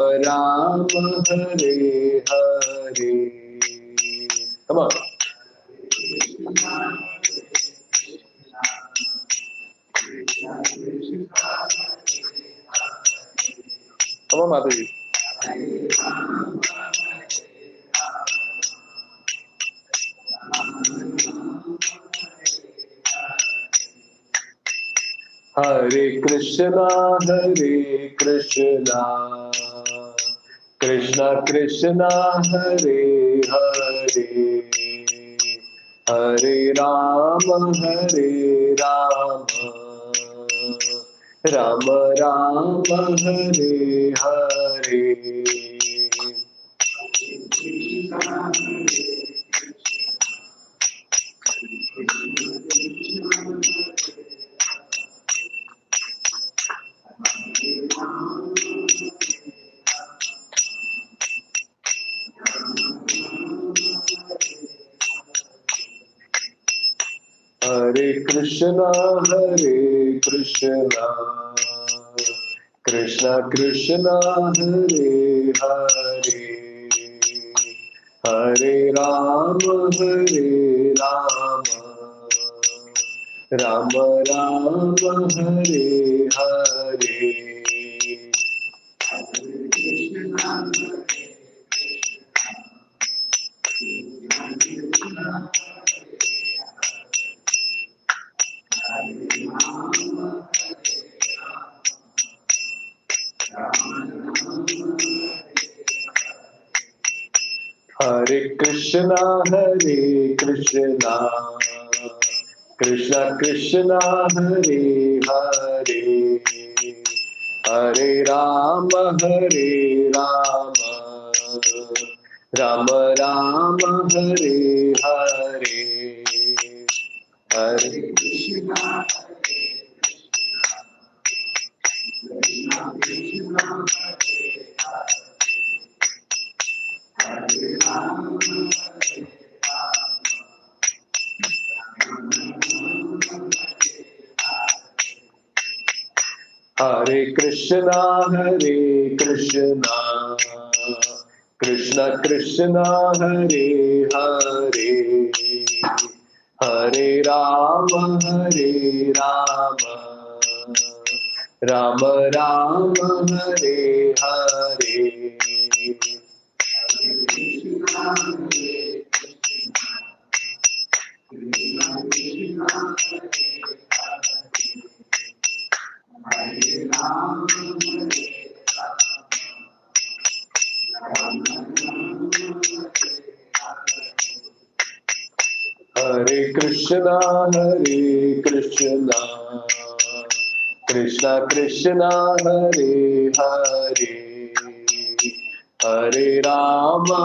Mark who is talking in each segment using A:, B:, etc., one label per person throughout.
A: Ram Hare Hare. Come on. Come on, Mataji. Hare Krishna, Krishna Krishna, Hare Hare, Hare Rama, Rama Rama, Hare Hare. Hare Krishna, Krishna Krishna, Hare Hare, Hare Rama, Rama Rama, Hare Hare. Hare Krishna, Krishna Krishna, Hare Hare, Hare Rama, Rama Rama, Hare Hare. Hare Krishna, Hare Krishna, Krishna Krishna, Hare Hare, Hare Rama, Rama Rama, Hare Hare. Hare Krishna, Krishna Krishna, Hare Hare, Hare Rama,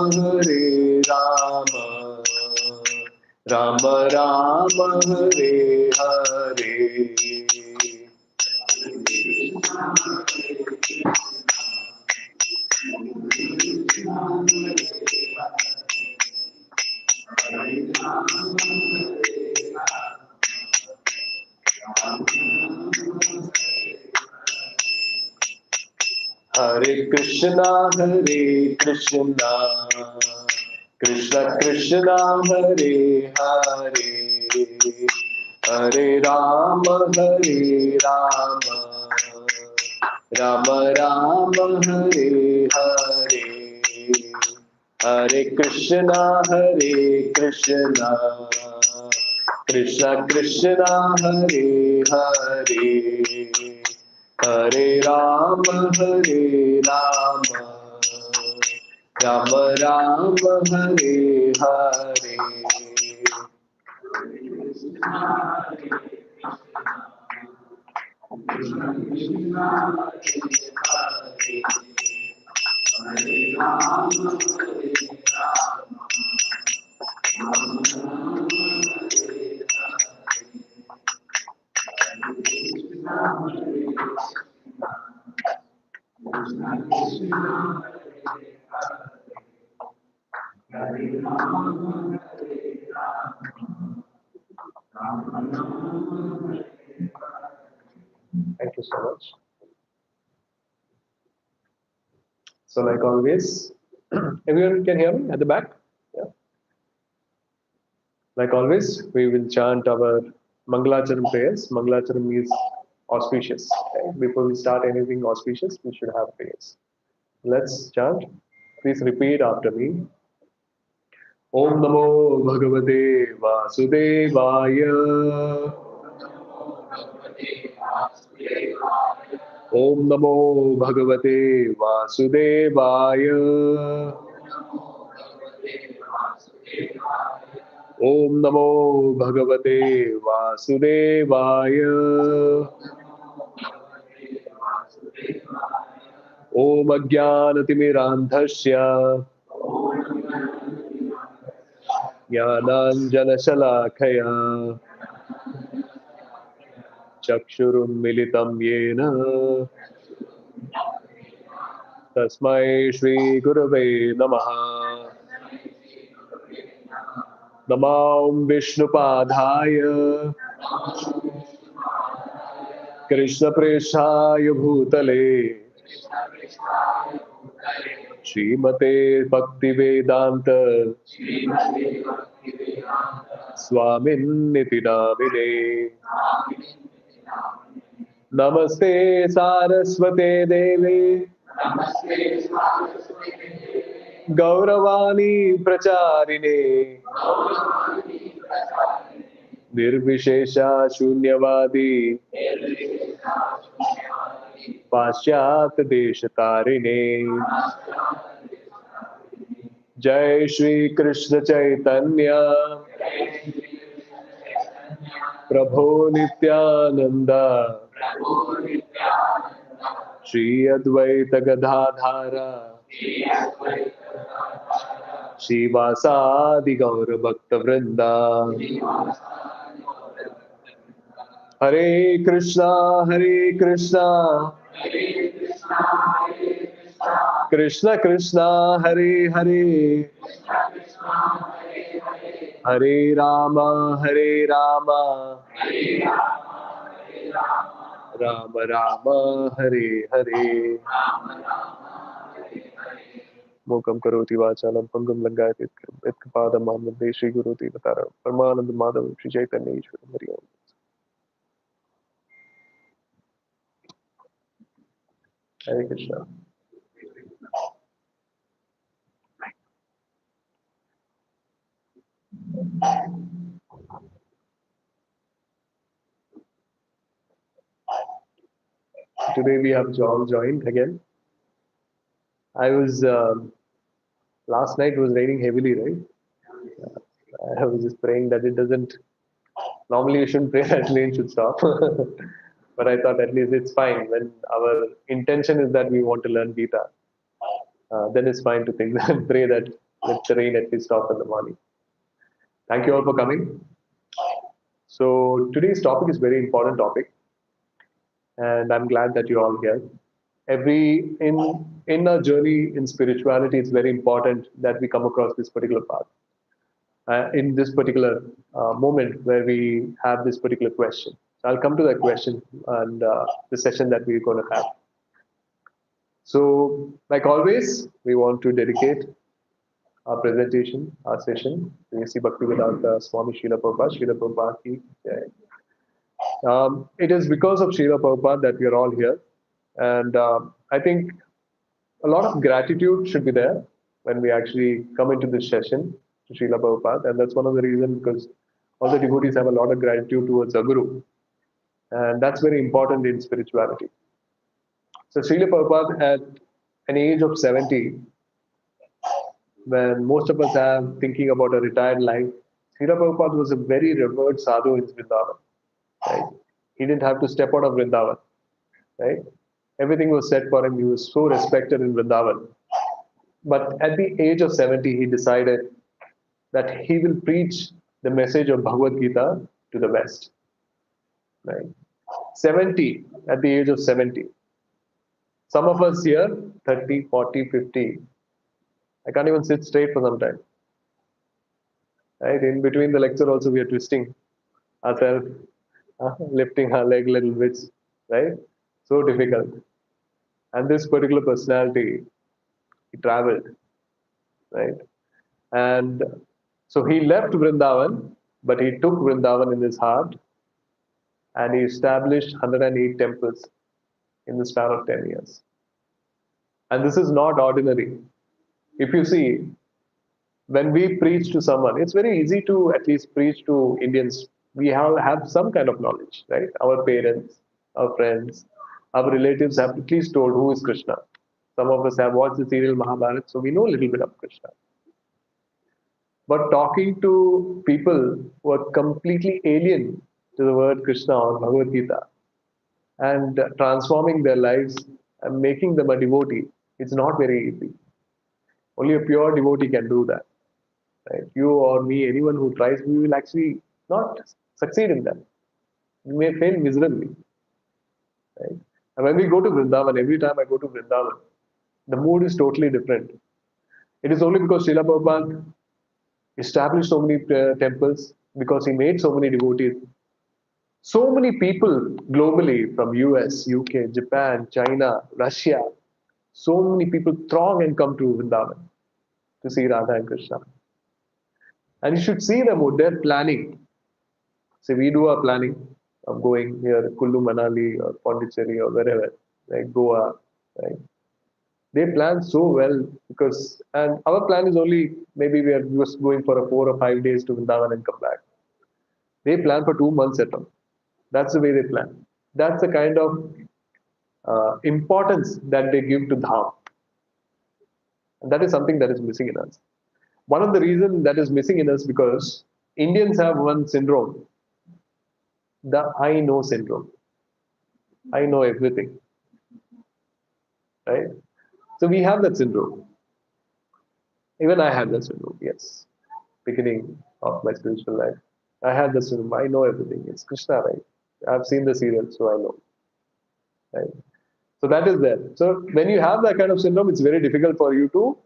A: Rama Rama, Hare Hare. Hare Krishna, Krishna Krishna, Hare Hare, Hare Rama, Rama Rama, Hare Hare. Hare Krishna, Krishna Krishna, Hare Hare, Hare Rama, Rama Rama, Hare Hare. Thank you so much. So like always, everyone can hear me at the back? Yeah. Like always, we will chant our Mangalacharam prayers. Mangalacharam is auspicious. Okay? Before we start anything auspicious, we should have prayers. Let's chant. Please repeat after me. Om Namo Bhagavate Vasudevaya. Om Namo Bhagavate Vasudevaya. Om Namo Bhagavate Vasudevaya. Om Ajnanatimirandhasya Jnananjanashalakaya Chakshurum Militam Yena Tasmai Shri Gurave Namaha. Namam Vishnupadhaya Krishna Preshaya Bhutale Srimate Bhaktivedanta Swamin Niti Namine. Namaste Saraswate Deve Gauravani Pracharine Nirvishesha Shunyavadi Paschat Deshatarine. Jai Shri Krishna Chaitanya Prabhu Nityananda Shri Advaita Gadadhara Shivasadi Gaura Bhakta Vrinda. Hare Krishna, Krishna Krishna, Hare Hare, Hare Rama, Rama Rama, Hare Hare. Mukam karoti vachalam pangam langayate itkapadam mahmade Shri Guru Devatara Paramanand Madhav Shri Chaitanya Ishwara Hari Om. Hare Krishna. Today we have all joined again. I was last night was raining heavily, right? I was just praying that it doesn't. Normally, you shouldn't pray that rain should stop, but I thought at least it's fine when our intention is that we want to learn Gita. Then it's fine to think and pray that let the rain at least stop in the morning. Thank you all for coming. So today's topic is very important topic, and I'm glad that you're all here. In our journey in spirituality, it's very important that we come across this particular path. In this particular moment where we have this particular question. So I'll come to that question and the session that we're going to have. So, like always, we want to dedicate our presentation, our session to A.C. Bhaktivedanta Swami Srila Prabhupada, Srila Prabhupada ki jai. It is because of Srila Prabhupada that we are all here. And I think a lot of gratitude should be there when we actually come into this session to Srila Prabhupada. And that's one of the reasons because all the devotees have a lot of gratitude towards a guru. And that's very important in spirituality. So Srila Prabhupada at an age of 70, when most of us are thinking about a retired life, Srila Prabhupada was a very revered sadhu in Vrindavan. Right? He didn't have to step out of Vrindavan. Right? Everything was set for him. He was so respected in Vrindavan. But at the age of 70, he decided that he will preach the message of Bhagavad Gita to the West. Right? 70, at the age of 70. Some of us here, 30, 40, 50. I can't even sit straight for some time. Right? In between the lecture also we are twisting ourselves, lifting our leg little bits. Right? So difficult. And this particular personality He traveled, right? And so he left Vrindavan, but he took Vrindavan in his heart and he established 108 temples in the span of 10 years. And this is not ordinary. If you see, when we preach to someone, it's very easy to at least preach to Indians. We have some kind of knowledge, right? Our parents, our friends, our relatives have at least told who is Krishna. Some of us have watched the serial Mahabharata, so we know a little bit of Krishna. But talking to people who are completely alien to the word Krishna or Bhagavad Gita and transforming their lives and making them a devotee, it's not very easy. Only a pure devotee can do that. Right? You or me, anyone who tries, we will actually not succeed in that. We may fail miserably. Right? And when we go to Vrindavan, every time I go to Vrindavan, the mood is totally different. It is only because Srila Prabhupada established so many temples, because he made so many devotees. So many people globally from US, UK, Japan, China, Russia, so many people throng and come to Vrindavan to see Radha and Krishna. And you should see them, they're planning. So we do our planning of going here, Kullu Manali or Pondicherry or wherever, like Goa, right? They plan so well because, and our plan is only maybe we are just going for a 4 or 5 days to Vrindavan and come back. They plan for 2 months at all. That's the way they plan. That's the kind of importance that they give to Dham. And that is something that is missing in us. One of the reasons that is missing in us because Indians have one syndrome, the I know syndrome. I know everything. Right? So we have that syndrome. Even I had that syndrome, yes. Beginning of my spiritual life. I had the syndrome. I know everything. It's Krishna, right? I've seen the serial, so I know. Right? So that is there. So when you have that kind of syndrome, it's very difficult for you to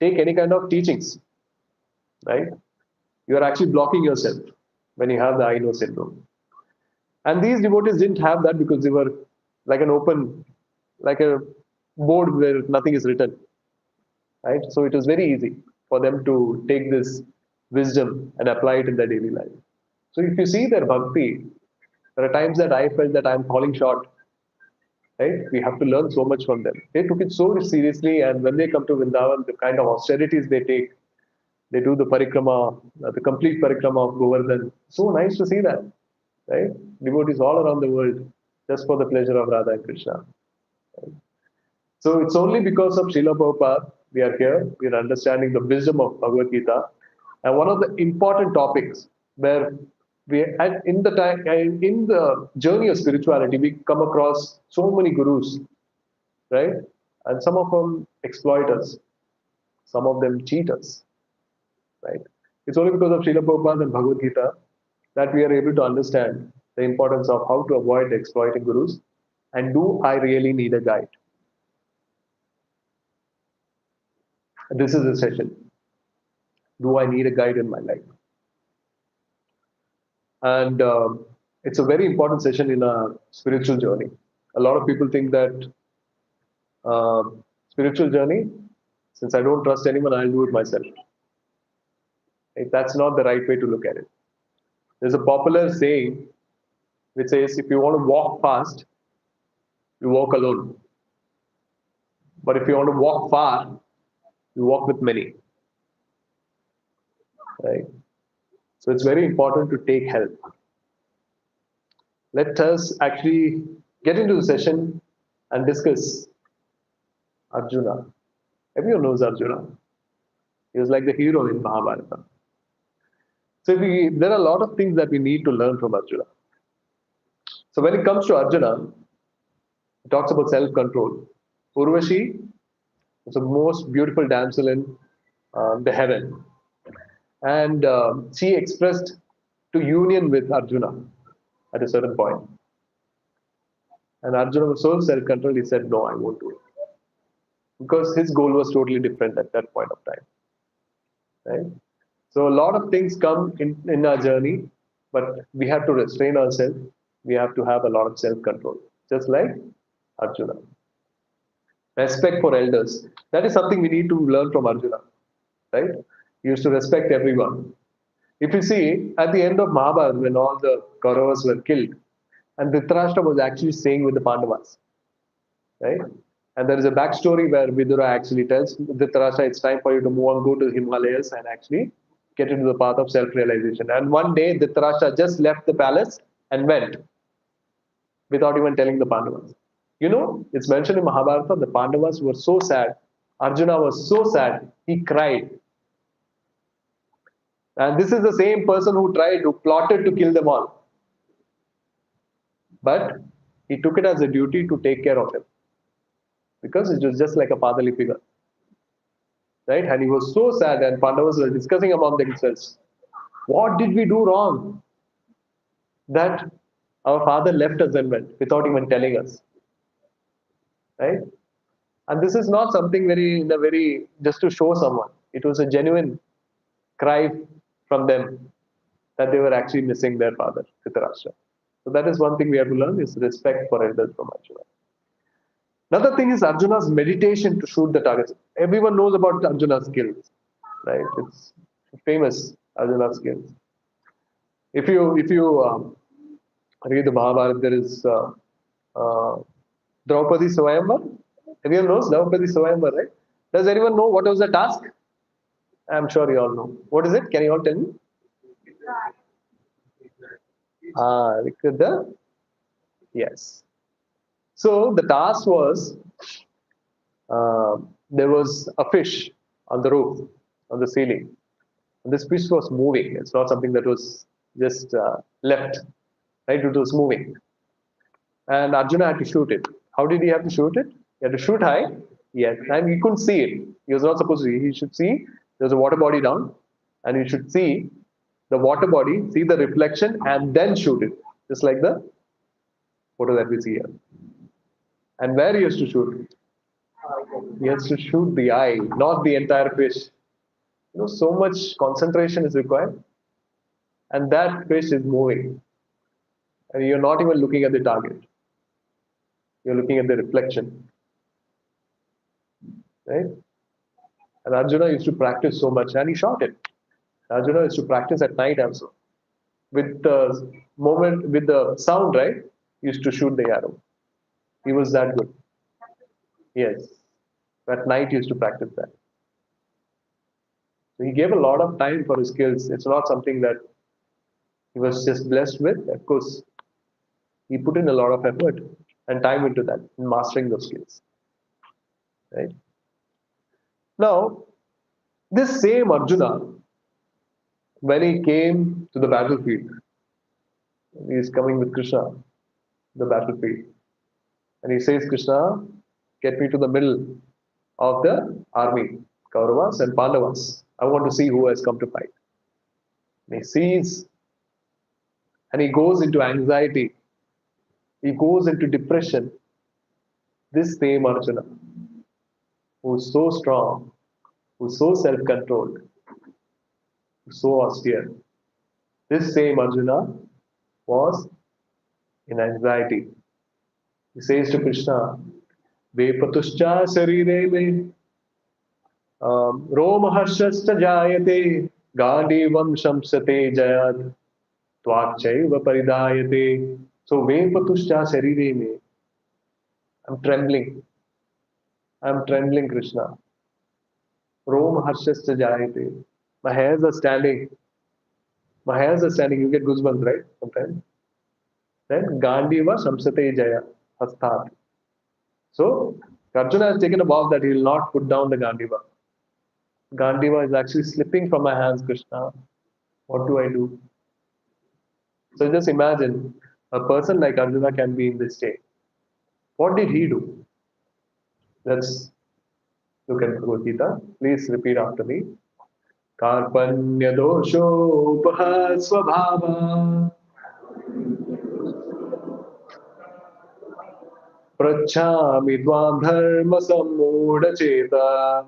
A: take any kind of teachings. Right? You are actually blocking yourself when you have the I know syndrome. And these devotees didn't have that because they were like an open, like a board where nothing is written. Right? So it was very easy for them to take this wisdom and apply it in their daily life. So if you see their bhakti, there are times that I felt that I'm falling short. Right? We have to learn so much from them. They took it so seriously, and when they come to Vrindavan, the kind of austerities they take, they do the parikrama, the complete parikrama of Govardhan. So nice to see that. Right? Devotees all around the world just for the pleasure of Radha and Krishna. Right? So it's only because of Srila Prabhupada we are here. We are understanding the wisdom of Bhagavad Gita. And one of the important topics where we in the journey of spirituality, we come across so many gurus, right? And some of them exploit us, some of them cheat us, right? It's only because of Srila Prabhupada and Bhagavad Gita that we are able to understand the importance of how to avoid exploiting gurus and do I really need a guide? This is a session. Do I need a guide in my life? And it's a very important session in a spiritual journey. A lot of people think that uh, spiritual journey, since I don't trust anyone, I'll do it myself. Right? That's not the right way to look at it. There's a popular saying which says, if you want to walk fast, you walk alone. But if you want to walk far, you walk with many. Right? So it's very important to take help. Let us actually get into the session and discuss Arjuna. Everyone knows Arjuna. He was like the hero in Mahabharata. So there are a lot of things that we need to learn from Arjuna. So when it comes to Arjuna, he talks about self-control. Urvashi is the most beautiful damsel in the heaven. And she expressed to union with Arjuna at a certain point. And Arjuna was so self-controlled, he said, no, I won't do it. Because his goal was totally different at that point of time. Right? So a lot of things come in our journey, but we have to restrain ourselves. We have to have a lot of self-control, just like Arjuna. Respect for elders. That is something we need to learn from Arjuna, right? He used to respect everyone. If you see, at the end of Mahabharata, when all the Kauravas were killed, and Dhritarashtra was actually staying with the Pandavas, right? And there is a backstory where Vidura actually tells Dhritarashtra, it's time for you to move on, go to the Himalayas and actually get into the path of self-realization. And one day, Dhritarashtra just left the palace and went without even telling the Pandavas. You know, it's mentioned in Mahabharata, the Pandavas were so sad. Arjuna was so sad, he cried. And this is the same person who plotted to kill them all. But he took it as a duty to take care of him because it was just like a fatherly figure. Right? And he was so sad, and Pandavas were discussing among themselves, what did we do wrong that our father left us and went without even telling us? Right? And this is not something very just to show someone. It was a genuine cry from them that they were actually missing their father, Dhritarashtra. So that is one thing we have to learn is respect for elders from Arjuna. Another thing is Arjuna's meditation to shoot the targets. Everyone knows about Arjuna's skills, right? It's famous Arjuna's skills. If you read the Mahabharata, there is Draupadi Swayamvar. Everyone knows Draupadi Swayamvar, right? Does anyone know what was the task? I'm sure you all know. What is it? Can you all tell me? Yes. So the task was there was a fish on the roof, on the ceiling. And this fish was moving. It's not something that was just left, right? It was moving. And Arjuna had to shoot it. How did he have to shoot it? He had to shoot high. Yes. And he couldn't see it. He was not supposed to see. He should see there's a water body down. And he should see the water body, see the reflection, and then shoot it. Just like the photo that we see here. And where he has to shoot? He has to shoot the eye, not the entire fish. You know, so much concentration is required. And that fish is moving. And you're not even looking at the target. You're looking at the reflection. Right? And Arjuna used to practice so much, and he shot it. Arjuna used to practice at night also. With the moment, with the sound, right? He used to shoot the arrow. He was that good. Yes. At night, he used to practice that. So he gave a lot of time for his skills. It's not something that he was just blessed with. Of course, he put in a lot of effort and time into that, in mastering those skills. Right? Now, this same Arjuna, when he came to the battlefield, he is coming with Krishna, the battlefield. And he says, Krishna, get me to the middle of the army, Kauravas and Pandavas. I want to see who has come to fight. And he sees, and he goes into anxiety. He goes into depression. This same Arjuna, who's so strong, who's so self-controlled, who's so austere. This same Arjuna was in anxiety. He says to Krishna, Vepatuscha sarire me Romaharshasta jayate Gandivam shamsate jayad Tvachaiva paridayate. So Vepatuscha sarire me. I'm trembling. I'm trembling, Krishna. Romaharshasta jayate. My hairs are standing. My hairs are standing. You get goosebumps, right? Sometimes. Then Gandiva shamsate jaya hastat. So Arjuna has taken a vow that he will not put down the Gandiva. Gandiva is actually slipping from my hands, Krishna. What do I do? So just imagine a person like Arjuna can be in this state. What did he do? Let's look at Bhagavad Gita. Please repeat after me. Karpanya dosho upahasvabhava prachami dvam dharma sammoda cheta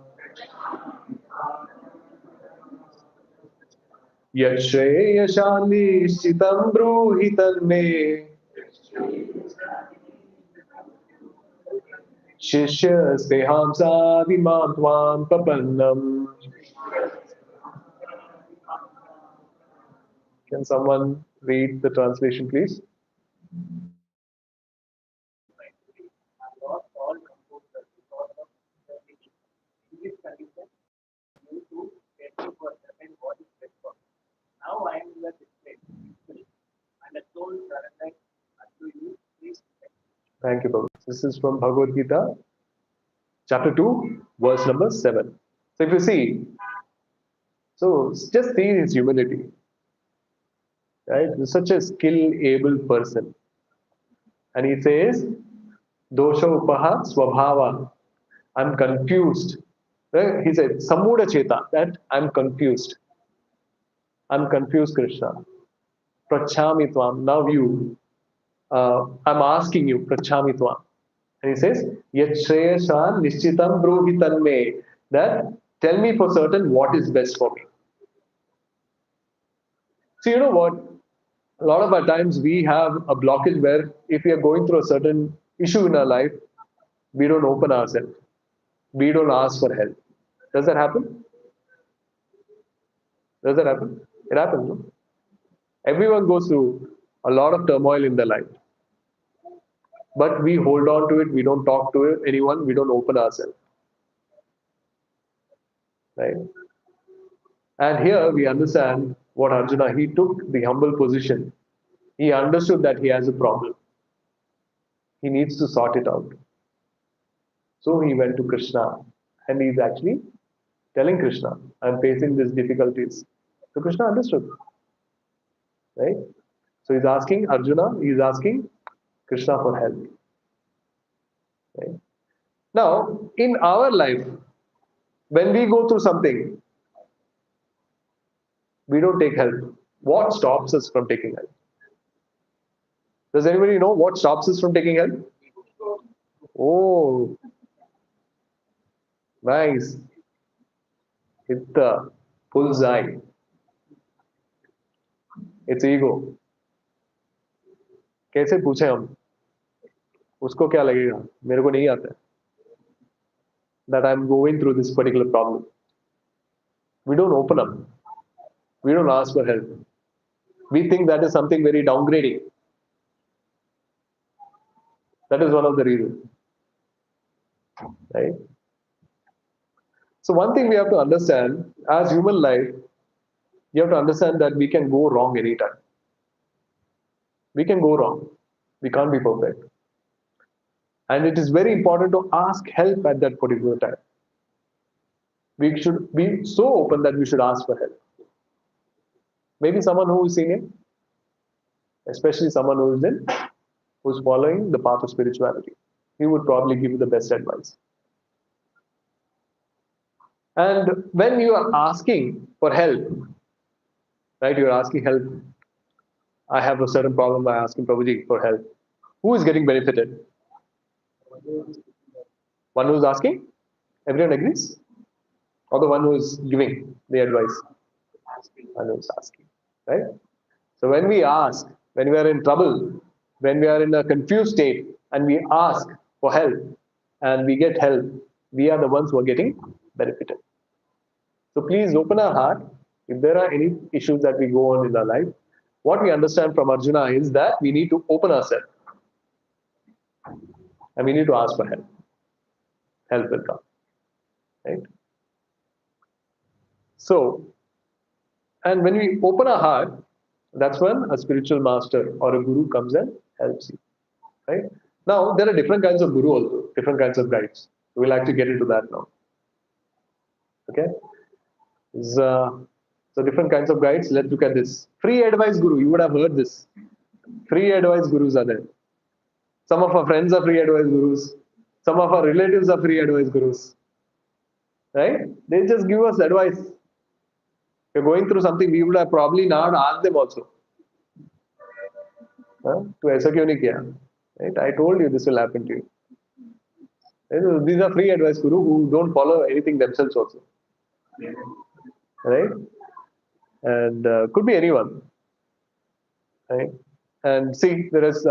A: yashreya shitam bruhi tanme Shishyasteham sadimam tvam papannam. Can someone read the translation, please? Thank you, Prabhu. This is from Bhagavad Gita, chapter 2, verse number 7. So if you see, so just see his humility, right? He's such a skill able person. And he says, Dosha upaha swabhava. I'm confused. Right? He said, Samuda cheta, that I'm confused. I'm confused, Krishna. Prachami tvam. Now you, I'm asking you, Prachami tvam. And he says, Yachreyashan nishchitam brohitan me. That tell me for certain what is best for me. So you know what? A lot of our times we have a blockage where if we are going through a certain issue in our life, we don't open ourselves. We don't ask for help. Does that happen? Does that happen? It happens. No? Everyone goes through a lot of turmoil in their life. But we hold on to it. We don't talk to anyone. We don't open ourselves. Right? And here we understand what Arjuna, he took the humble position. He understood that he has a problem. He needs to sort it out. So he went to Krishna and he's actually telling Krishna, I'm facing these difficulties. So Krishna understood. Right? So he's asking Arjuna, he's asking Krishna for help. Right? Now, in our life, when we go through something, we don't take help. What stops us from taking help? Does anybody know what stops us from taking help? Oh, nice. Hit the bullseye. It's ego. कैसे पूछे हम? उसको क्या लगेगा? मेरे को नहीं आता. That I'm going through this particular problem. We don't open up. We don't ask for help. We think that is something very downgrading. That is one of the reasons. Right? So one thing we have to understand, as human life, you have to understand that we can go wrong anytime. We can go wrong. We can't be perfect. And it is very important to ask help at that particular time. We should be so open that we should ask for help. Maybe someone who is senior, especially someone who's following the path of spirituality. He would probably give you the best advice. And when you are asking for help, right, you're asking help. I have a certain problem by asking Prabhuji for help. Who is getting benefited? One who's asking? Everyone agrees? Or the one who's giving the advice? One who's asking, right? So when we ask, when we are in trouble, when we are in a confused state, and we ask for help, and we get help, we are the ones who are getting benefited. So please open our heart. If there are any issues that we go on in our life, what we understand from Arjuna is that we need to open ourselves. And we need to ask for help. Help will come. Right? So, and when we open our heart, that's when a spiritual master or a guru comes and helps you. Right? Now, there are different kinds of guru also, different kinds of guides. We'll actually get into that now. Okay? So different kinds of guides. Let's look at this. Free advice guru. You would have heard this. Free advice gurus are there. Some of our friends are free advice gurus. Some of our relatives are free advice gurus. Right? They just give us advice. If you're going through something, we would have probably not asked them also. To ऐसा क्यों नहीं किया? Right? I told you this will happen to you. These are free advice guru who don't follow anything themselves also. Right? And could be anyone. Right? And see, there is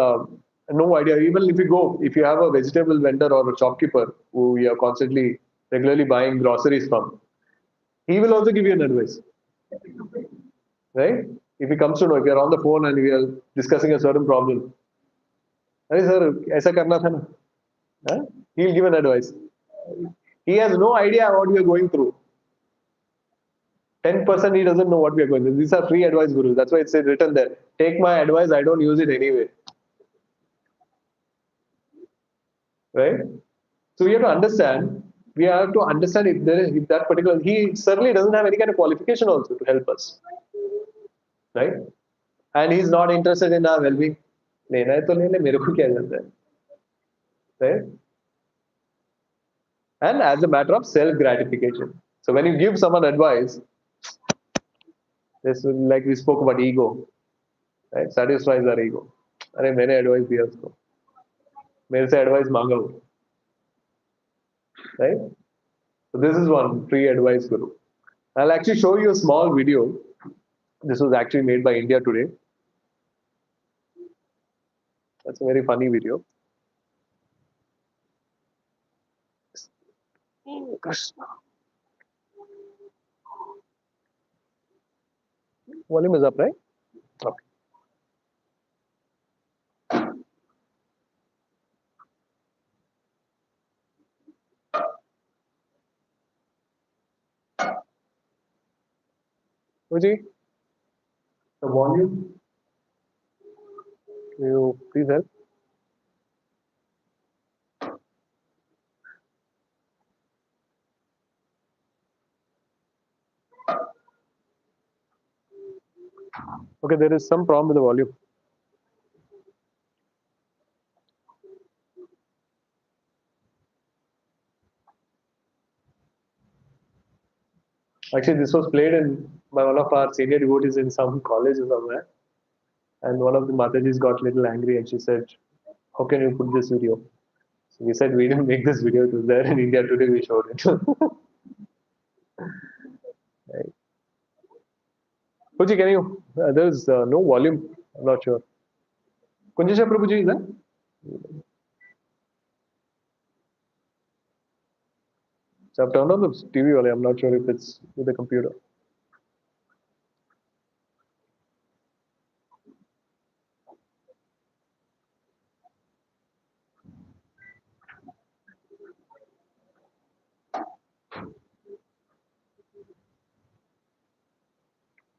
A: No idea. Even if you have a vegetable vendor or a shopkeeper who you are constantly, regularly buying groceries from, he will also give you an advice, right? If he comes to know, if you're on the phone and we are discussing a certain problem, hey sir, ऐसा करना था ना, huh? He'll give an advice. He has no idea what we are going through. 10% he doesn't know what we are going through. These are free advice gurus. That's why it's written there. Take my advice, I don't use it anyway. Right? So we have to understand if that particular, he certainly doesn't have any kind of qualification also to help us. Right? And he's not interested in our well-being. लेना है तो ले ले, मेरे को क्या जाता है? Right? And as a matter of self-gratification. So when you give someone advice, this like we spoke about ego, right? Satisfies our ego. अरे मैंने advice दिया उसको, मेरे से advice मांगा वो, right? So this is one free advice guru. I'll actually show you a small video. This was actually made by India Today. That's a very funny video. Krishna. Volume is up, right? Okay. Uji, the volume. Will you please help? Okay, there is some problem with the volume. Actually, this was played by one of our senior devotees in some college or somewhere. And one of the Matajis got a little angry and she said, how can you put this video? So we said we didn't make this video, it was there in India Today, we showed it. Right. Puji, can you? There's no volume, I'm not sure. Kunjisha Prabhuji is there? So I've turned on the TV only, I'm not sure if it's with the computer.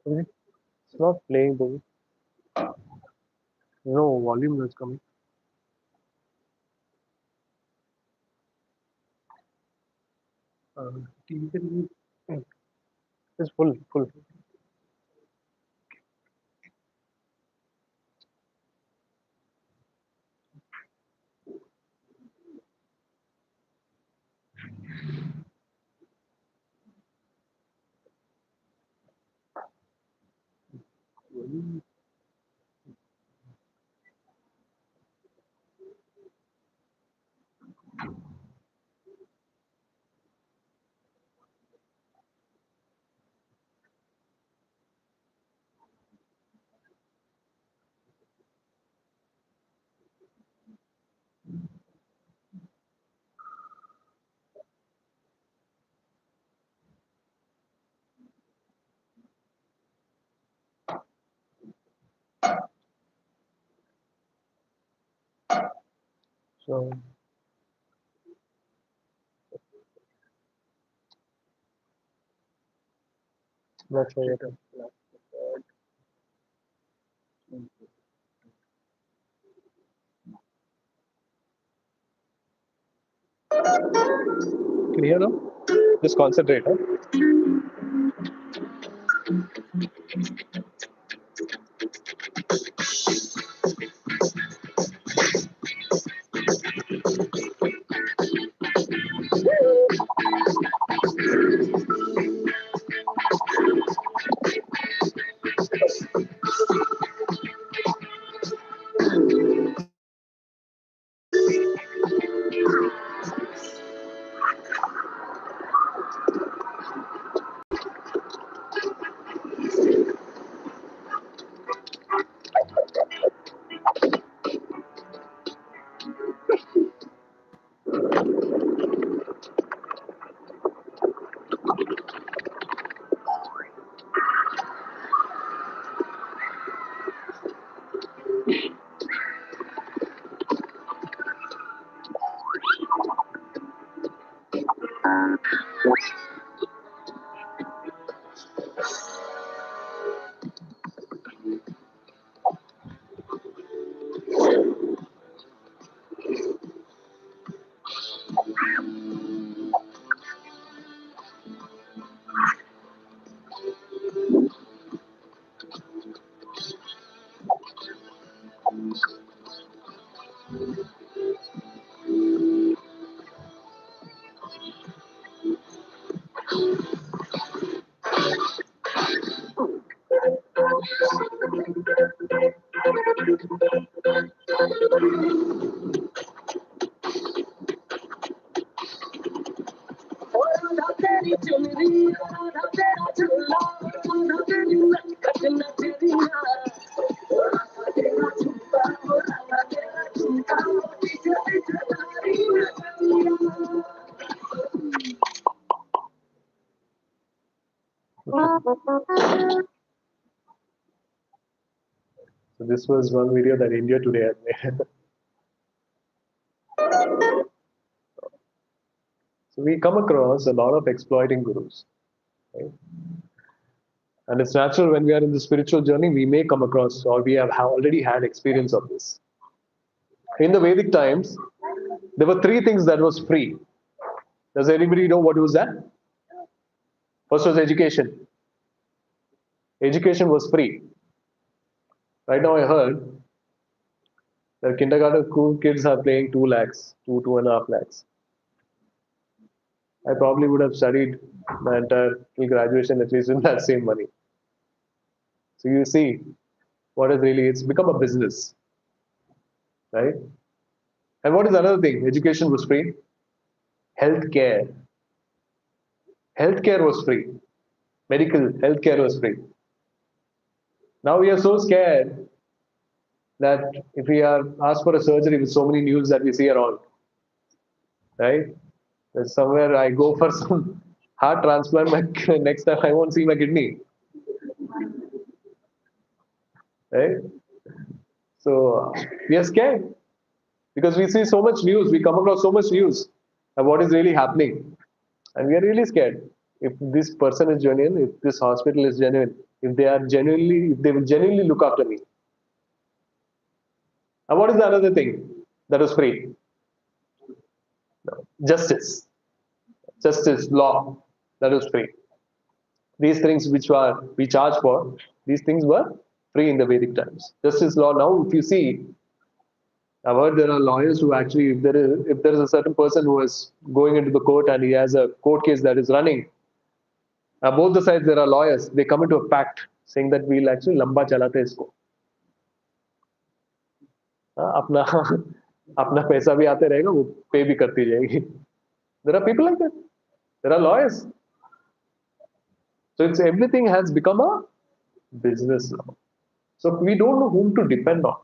A: It's not playing, though. No volume is coming. TV is full. So not sure yet. Can you hear now? Just concentrate. Huh? So this was one video that India Today had made. So we come across a lot of exploiting gurus. Right? And it's natural when we are in the spiritual journey, we may come across or we have already had experience of this. In the Vedic times, there were three things that was free. Does anybody know what was that? First was education. Education was free. Right now I heard that kindergarten school kids are paying 2 lakhs, 2.5 lakhs. I probably would have studied my entire graduation at least with that same money. So you see, what is really, it's become a business, right? And what is another thing? Education was free. Healthcare. Healthcare was free. Medical healthcare was free. Now we are so scared that if we are asked for a surgery with so many news that we see around, right? There's somewhere I go for some heart transplant, my next time I won't see my kidney, right? So we are scared because we see so much news, we come across so much news of what is really happening, and we are really scared. If this person is genuine, if this hospital is genuine, if they will genuinely look after me. And what is the another thing that is free? Justice. Justice, law, that is free. These things we charge for, these things were free in the Vedic times. Justice, law. Now, if you see, I've heard there are lawyers who actually, if there is a certain person who is going into the court and he has a court case that is running, both the sides there are lawyers. They come into a pact saying that we'll actually lamba chalate isko. अपना अपना पैसा भी आते रहेगा, वो पे भी करती जाएगी. There are people like that. There are lawyers. So it's everything has become a business now. So we don't know whom to depend on.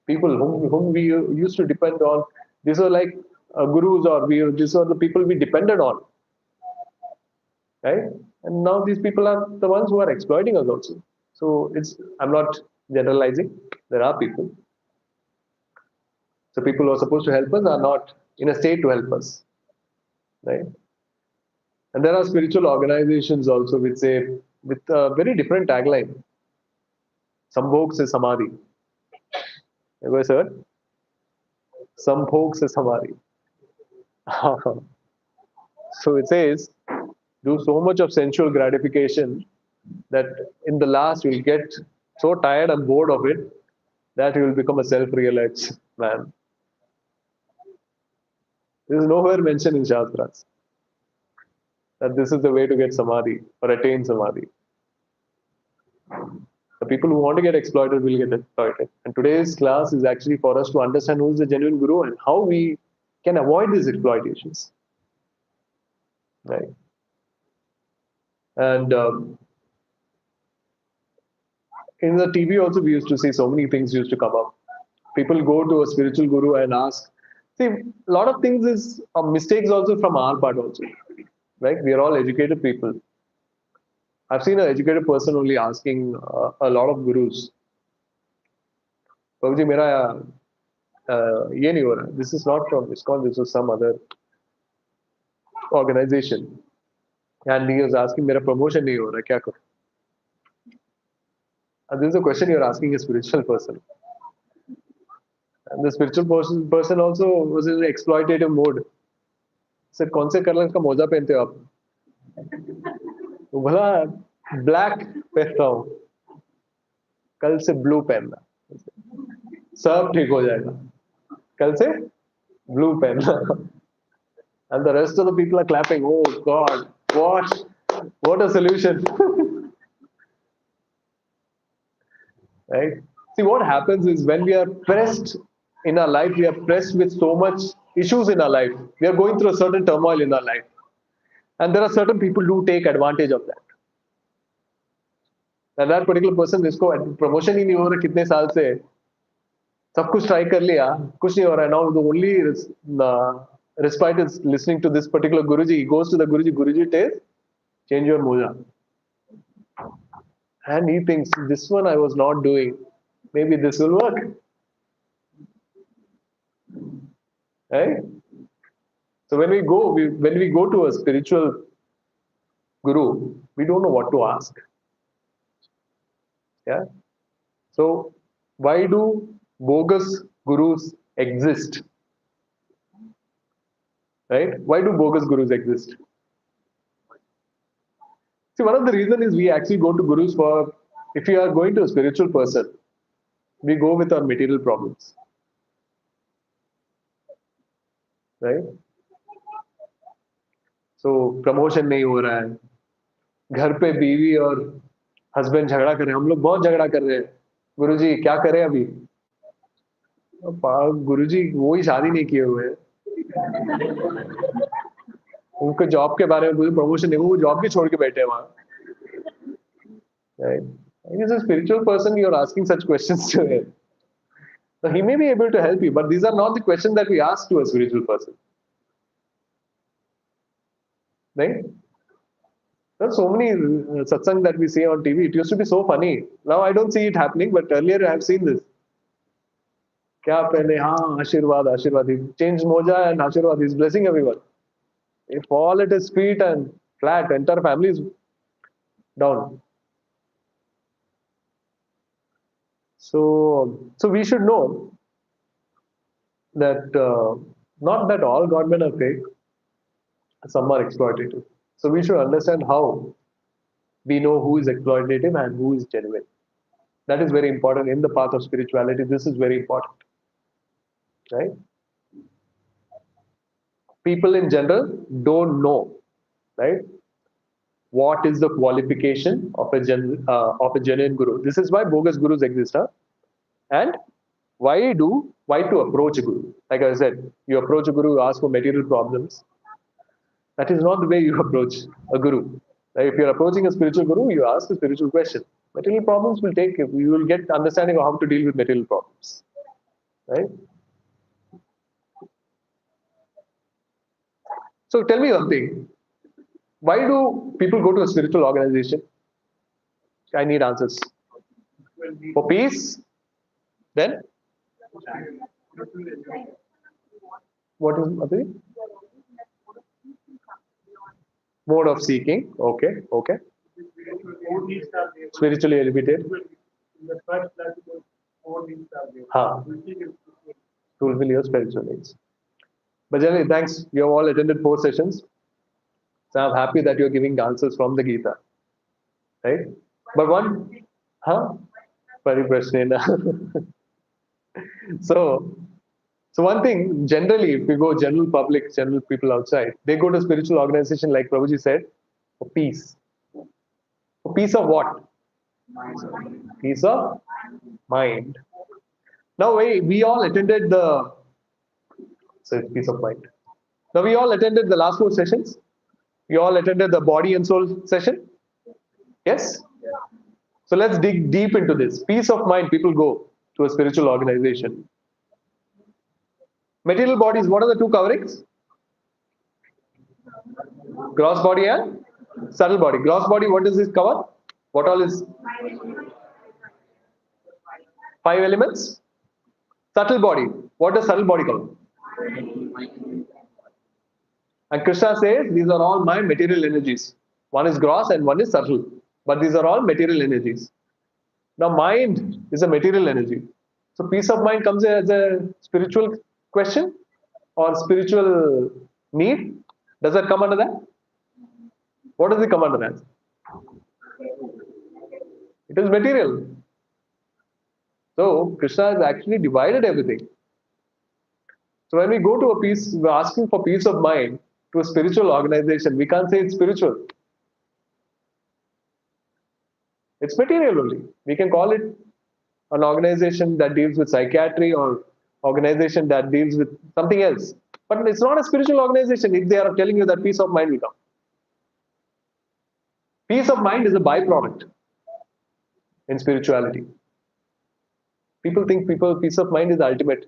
A: People whom we used to depend on, these are like gurus, or these are the people we depended on, right? And now these people are the ones who are exploiting us also. So I'm not generalizing. There are people. So people who are supposed to help us are not in a state to help us, right? And there are spiritual organizations also which say, with a very different tagline, Sambhog se Samadhi. You guys heard? Sambhog se Samadhi. So it says, do so much of sensual gratification that in the last you'll get so tired and bored of it that you will become a self-realized man. This is nowhere mentioned in Shastras that this is the way to get Samadhi or attain Samadhi. The people who want to get exploited will get exploited. And today's class is actually for us to understand who is the genuine guru and how we can avoid these exploitations. Right? And in the TV also, we used to see so many things used to come up. People go to a spiritual guru and ask. See, a lot of things is mistakes also from our part also. Right? We are all educated people. I've seen an educated person only asking a lot of gurus, Prabhuji, मेरा ये नहीं हो रहा. This is not from ISKCON, this is some other organization. And he was asking, मेरा promotion नहीं हो रहा, क्या करूं? And this is a question you're asking a spiritual person. And the spiritual person also was in an exploitative mode. Said, कौन से colour का मोजा पहनते हो आप? तो बोला, ब्लैक पहनता हूँ, कल से ब्लू पहनना, सब ठीक हो जाएगा, कल से ब्लू पहनना. And the rest of the people are clapping. Oh God, what a solution. Right? See, what happens is when we are pressed in our life, we are pressed with so much issues in our life. We are going through a certain turmoil in our life. And there are certain people who take advantage of that. And that particular person, जिसको promotion ही नहीं हो रहा कितने साल से, सब कुछ try कर लिया, कुछ नहीं हो रहा. Now the only respite is listening to this particular Guruji. He goes to the Guruji. Guruji says, change your moja. And he thinks, this one I was not doing. Maybe this will work. Right? So when we go to a spiritual guru, we don't know what to ask. Yeah. So why do bogus gurus exist? Right? Why do bogus gurus exist? See, one of the reasons is we actually go to gurus for, if you are going to a spiritual person, we go with our material problems. Right? So promotion नहीं हो रहा है, घर पे बीवी और husband झगड़ा कर रहे हैं, हम लोग बहुत झगड़ा कर रहे हैं, गुरुजी क्या करें अभी? गुरुजी वो ही शादी नहीं किए हुए हैं, उनको जॉब के बारे में कोई प्रमोशन नहीं, वो जॉब भी छोड़ के बैठे हैं वहां. Right? He's a spiritual person, you're asking such questions to him. So he may be able to help you, but these are not the questions that we ask to a spiritual person. Right? There are so many satsang that we see on TV. It used to be so funny. Now I don't see it happening, but earlier I have seen this. क्या पहले, हाँ आशीर्वाद आशीर्वाद, he changed moja and आशीर्वाद, he's blessing everyone. They fall at his feet and flat, entire family is down. So we should know that not that all godmen are fake, some are exploitative. So we should understand how we know who is exploitative and who is genuine. That is very important in the path of spirituality. This is very important. Right? People in general don't know, right, what is the qualification of a genuine guru. This is why bogus gurus exist, huh? And why to approach a guru? Like I said, you approach a guru, you ask for material problems. That is not the way you approach a guru. Right? If you're approaching a spiritual guru, you ask a spiritual question. Material problems will take, you will get understanding of how to deal with material problems. Right? So tell me one thing. Why do people go to a spiritual organization? I need answers. For peace? Then? What is Adri? Mode of seeking. Okay. Spiritually elevated. Ha. Fulfill your spiritual needs. But generally, thanks. You have all attended 4 sessions. So I'm happy that you're giving answers from the Gita. Right? But one, Pariprashnena. So one thing, generally, if we go general public, general people outside, they go to spiritual organization, like Prabhuji said, for peace. For peace of what? Peace of mind. Now, we all attended peace of mind. Now, we all attended the last 4 sessions. We all attended the body and soul session. Yes? So let's dig deep into this. Peace of mind, people go to a spiritual organization. Material bodies, what are the 2 coverings? Gross body and subtle body. Gross body, what does this cover? What all is? 5 elements. Subtle body, what does subtle body cover? And Krishna says, these are all my material energies. One is gross and one is subtle. But these are all material energies. Now, mind is a material energy. So, peace of mind comes as a spiritual question or spiritual need. Does that come under that? What does it come under that? It is material. So, Krishna has actually divided everything. So, when we go to a peace, we're asking for peace of mind to a spiritual organization. We can't say it's spiritual. It's material only. We can call it an organization that deals with psychiatry or organization that deals with something else. But it's not a spiritual organization if they are telling you that peace of mind will come. Peace of mind is a byproduct in spirituality. People think peace of mind is ultimate.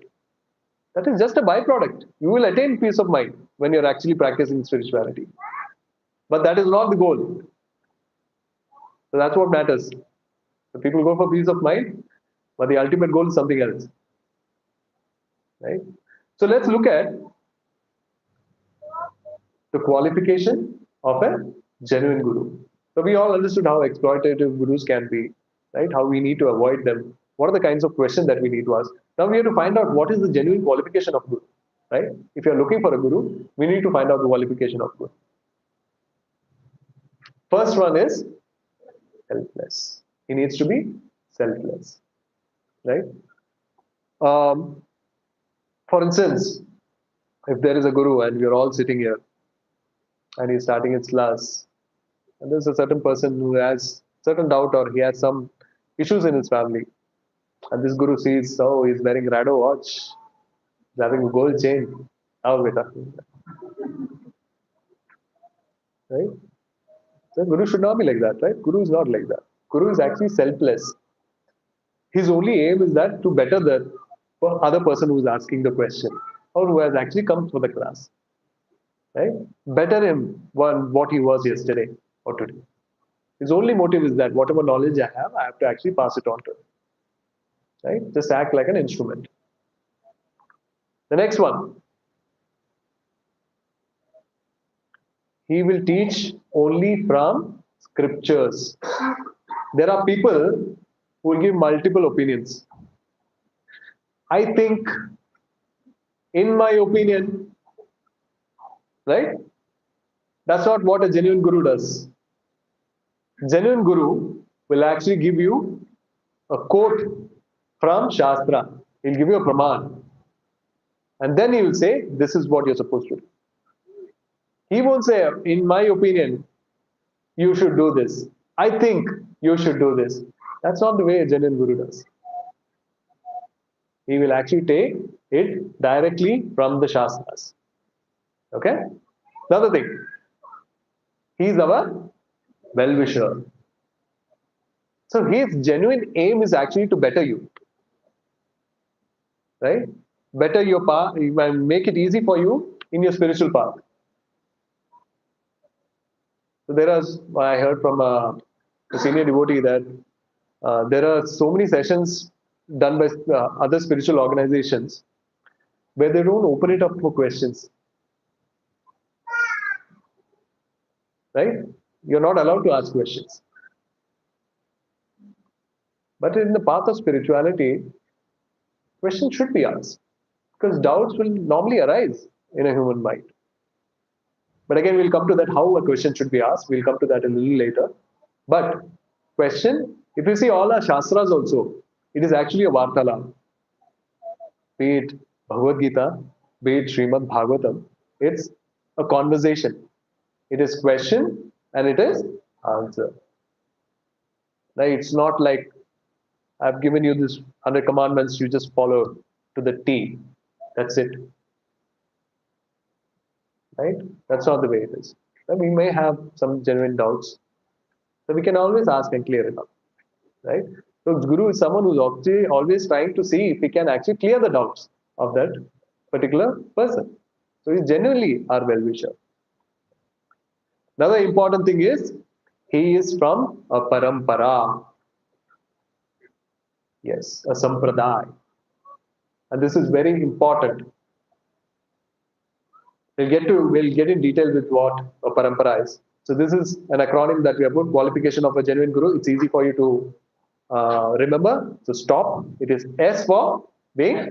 A: That is just a byproduct. You will attain peace of mind when you're actually practicing spirituality. But that is not the goal. So that's what matters. So people go for peace of mind, but the ultimate goal is something else. Right? So let's look at the qualification of a genuine guru. So we all understood how exploitative gurus can be, right? How we need to avoid them. What are the kinds of questions that we need to ask? Now we have to find out what is the genuine qualification of guru, right? If you're looking for a guru, we need to find out the qualification of guru. First one is selfless. He needs to be selfless, right? For instance, if there is a guru and we're all sitting here and he's starting his class, and there's a certain person who has certain doubt or he has some issues in his family, and this guru sees, oh, he's wearing Rado watch, he's having a gold chain. How beta, right? So guru should not be like that, right? Guru is not like that. Guru is actually selfless. His only aim is that to better the other person who is asking the question or who has actually come for the class, right? Better him than what he was yesterday or today. His only motive is that whatever knowledge I have to actually pass it on to him, right? Just act like an instrument. The next one, he will teach only from scriptures. There are people who will give multiple opinions. I think, in my opinion, right? That's not what a genuine guru does. Genuine guru will actually give you a quote from Shastra. He'll give you a praman. And then he will say, this is what you're supposed to do. He won't say, in my opinion, you should do this. I think you should do this. That's not the way a genuine guru does. He will actually take it directly from the Shastras. Okay? Another thing. He's our well-wisher. So his genuine aim is actually to better you. Right? Better your path, make it easy for you in your spiritual path. So I heard from a senior devotee that there are so many sessions done by other spiritual organizations where they don't open it up for questions. Right? You're not allowed to ask questions. But in the path of spirituality, questions should be asked because doubts will normally arise in a human mind. But again, we'll come to that how a question should be asked. We'll come to that a little later. But question, if you see all our Shastras also, it is actually a Vartala. Be it Bhagavad Gita, be it Srimad Bhagavatam, it's a conversation. It is question and it is answer. Right? It's not like I've given you this 100 commandments, you just follow to the T. That's it. Right? That's not the way it is. And we may have some genuine doubts. So we can always ask and clear it up. Right? So Guru is someone who's always trying to see if he can actually clear the doubts of that particular person. So he's genuinely our well-wisher. Another important thing is he is from a parampara. Yes, a sampradaya. And this is very important. We'll get in detail with what a parampara is. So this is an acronym that we have put, qualification of a genuine guru. It's easy for you to remember. So stop. It is S for being,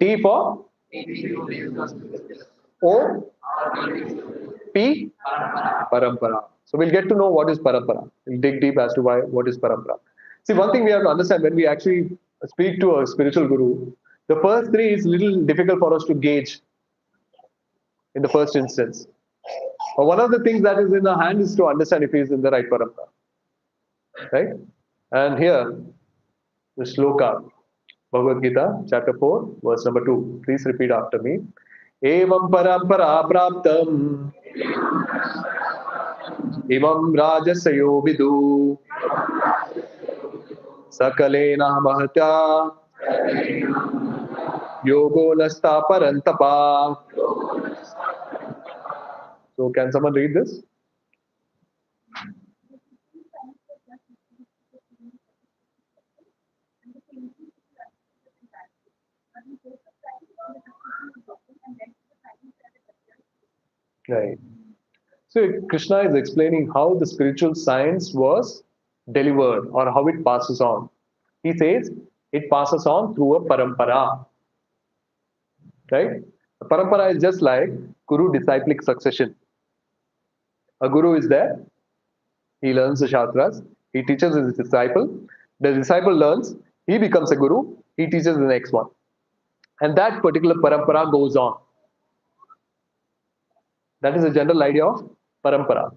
A: T for O, P, parampara. So we'll get to know what is parampara. We'll dig deep as to what is parampara. See, one thing we have to understand when we actually speak to a spiritual guru, the first three is little difficult for us to gauge in the first instance. But one of the things that is in our hand is to understand if he is in the right parampara. Right? And here, the shloka, Bhagavad Gita, chapter 4, verse number 2. Please repeat after me. Evam parampara praptam imam rajasayo vidu sakalena mahatya yogo nasta parantapa. So can someone read this? Right. So Krishna is explaining how the spiritual science was delivered or how it passes on. He says it passes on through a parampara. Right? A parampara is just like guru disciplic succession. A guru is there, he learns the shastras, he teaches his disciple, the disciple learns, he becomes a guru, he teaches the next one. And that particular parampara goes on. That is the general idea of parampara.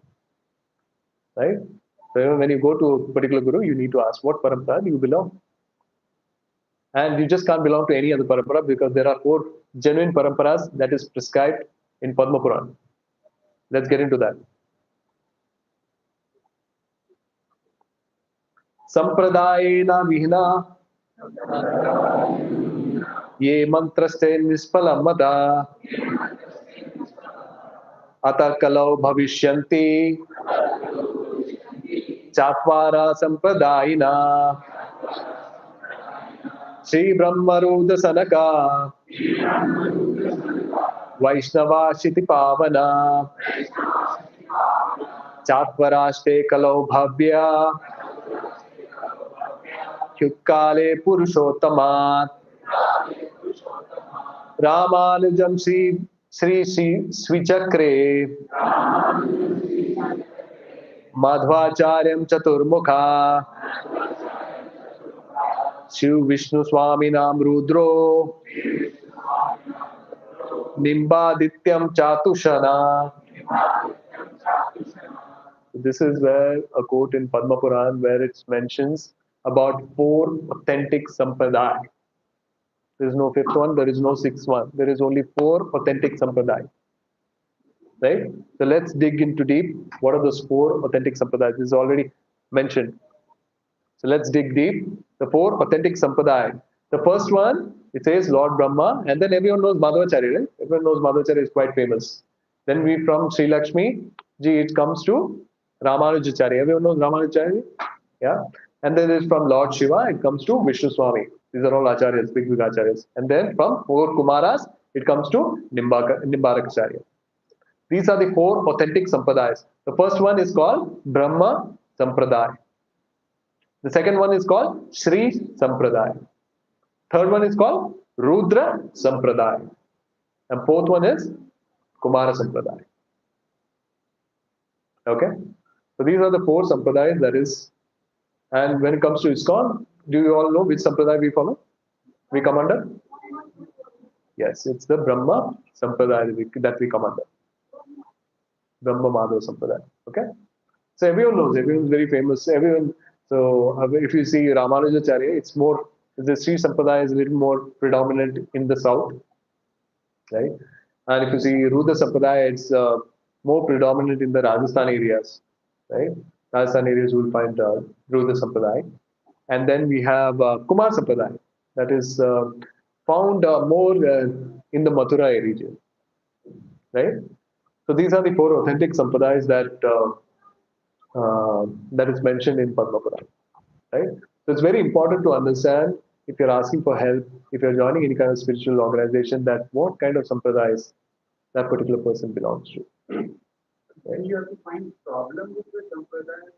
A: Right? So when you go to a particular guru, you need to ask what parampara do you belong. And you just can't belong to any other parampara because there are 4 genuine paramparas that is prescribed in Padma Puran. Let's get into that. Sampradayena vihna ye mantraste nispalam mada ata kalau bhavishyanti chatvara sampradayena Sri Brahmarudha Sanaka Vaishnava Shiti Pavana Chatvaraste Kalau Bhavya Hyukkale Purushottamat Ramanujam Sri Svichakre Madhvacharyam Chaturmukha Shiv Vishnu Swaminam Rudro Nimbadityam Chatushana. This is where a quote in Padma Puran where it mentions about 4 authentic sampradaya. There is no 5th one, there is no 6th one. There is only 4 authentic sampradaya. Right? So let's dig into deep. What are those 4 authentic sampradayas? This is already mentioned. So let's dig deep. The 4 authentic sampradaya. The first one, it says Lord Brahma, and then everyone knows Madhvacharya, right? Everyone knows Madhvacharya is quite famous. Then we from Sri Lakshmi ji, it comes to Ramanujacharya. Everyone knows Ramanujacharya? Yeah. And then it's from Lord Shiva, it comes to Vishnu Swami. These are all acharyas, big acharyas. And then from 4 Kumaras, it comes to Nimbarakacharya. These are the 4 authentic sampradayas. The first one is called Brahma Sampradaya. The second one is called Sri Sampradaya. Third one is called Rudra Sampradaya. And 4th one is Kumara Sampradaya. Okay? So these are the 4 sampradayas that is. And when it comes to ISKCON, do you all know which sampradaya we follow? We come under? Yes, it's the Brahma Sampradaya that we come under. Brahma Madhava Sampradaya. Okay? So everyone knows, everyone's very famous. Everyone. So if you see Ramanujacharya, it's more, the Sri Sampradaya is a little more predominant in the south. Right? And if you see Rudra Sampradaya, it's more predominant in the Rajasthan areas. Right? Rajasthan areas you will find Rudra Sampradaya. And then we have Kumar Sampradaya, that is found more in the Mathura region. Right? So these are the 4 authentic sampradayas that is mentioned in Padma Puran. Right? So it's very important to understand if you're asking for help, if you're joining any kind of spiritual organization, that what kind of sampradayas that particular person belongs to. Right? You have to find problem with the sampradaya.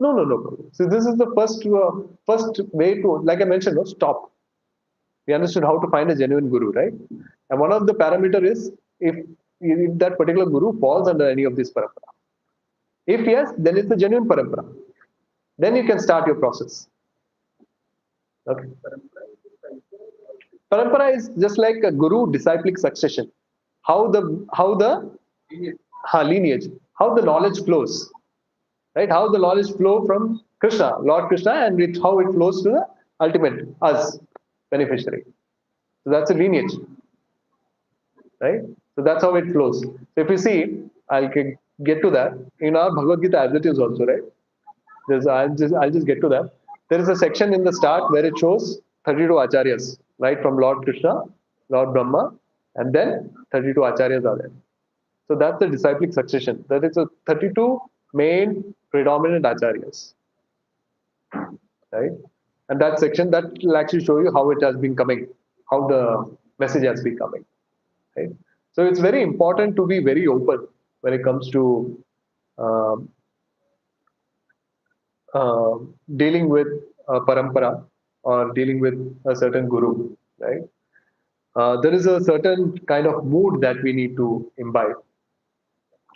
A: No. So this is the first way to, like I mentioned, no, stop. We understood how to find a genuine guru, right? And one of the parameter is if that particular guru falls under any of these parampara. If yes, then it's a genuine parampara. Then you can start your process. Okay. Parampara is just like a guru disciplic succession. How the lineage, how the knowledge flows, right? How the knowledge flow from Krishna, Lord Krishna, and how it flows to the ultimate us beneficiary. So that's a lineage, right? So that's how it flows. So if you see, I'll get to that in our Bhagavad Gita as it is also, right? I'll just get to that. There is a section in the start where it shows 32 acharyas, right, from Lord Krishna, Lord Brahma, and then 32 acharyas are there. So that's the disciplic succession. That is a 32 main predominant acharyas, right? And that section that will actually show you how it has been coming, how the message has been coming, right? So it's very important to be very open when it comes to um, dealing with a parampara or dealing with a certain guru, right? There is a certain kind of mood that we need to imbibe,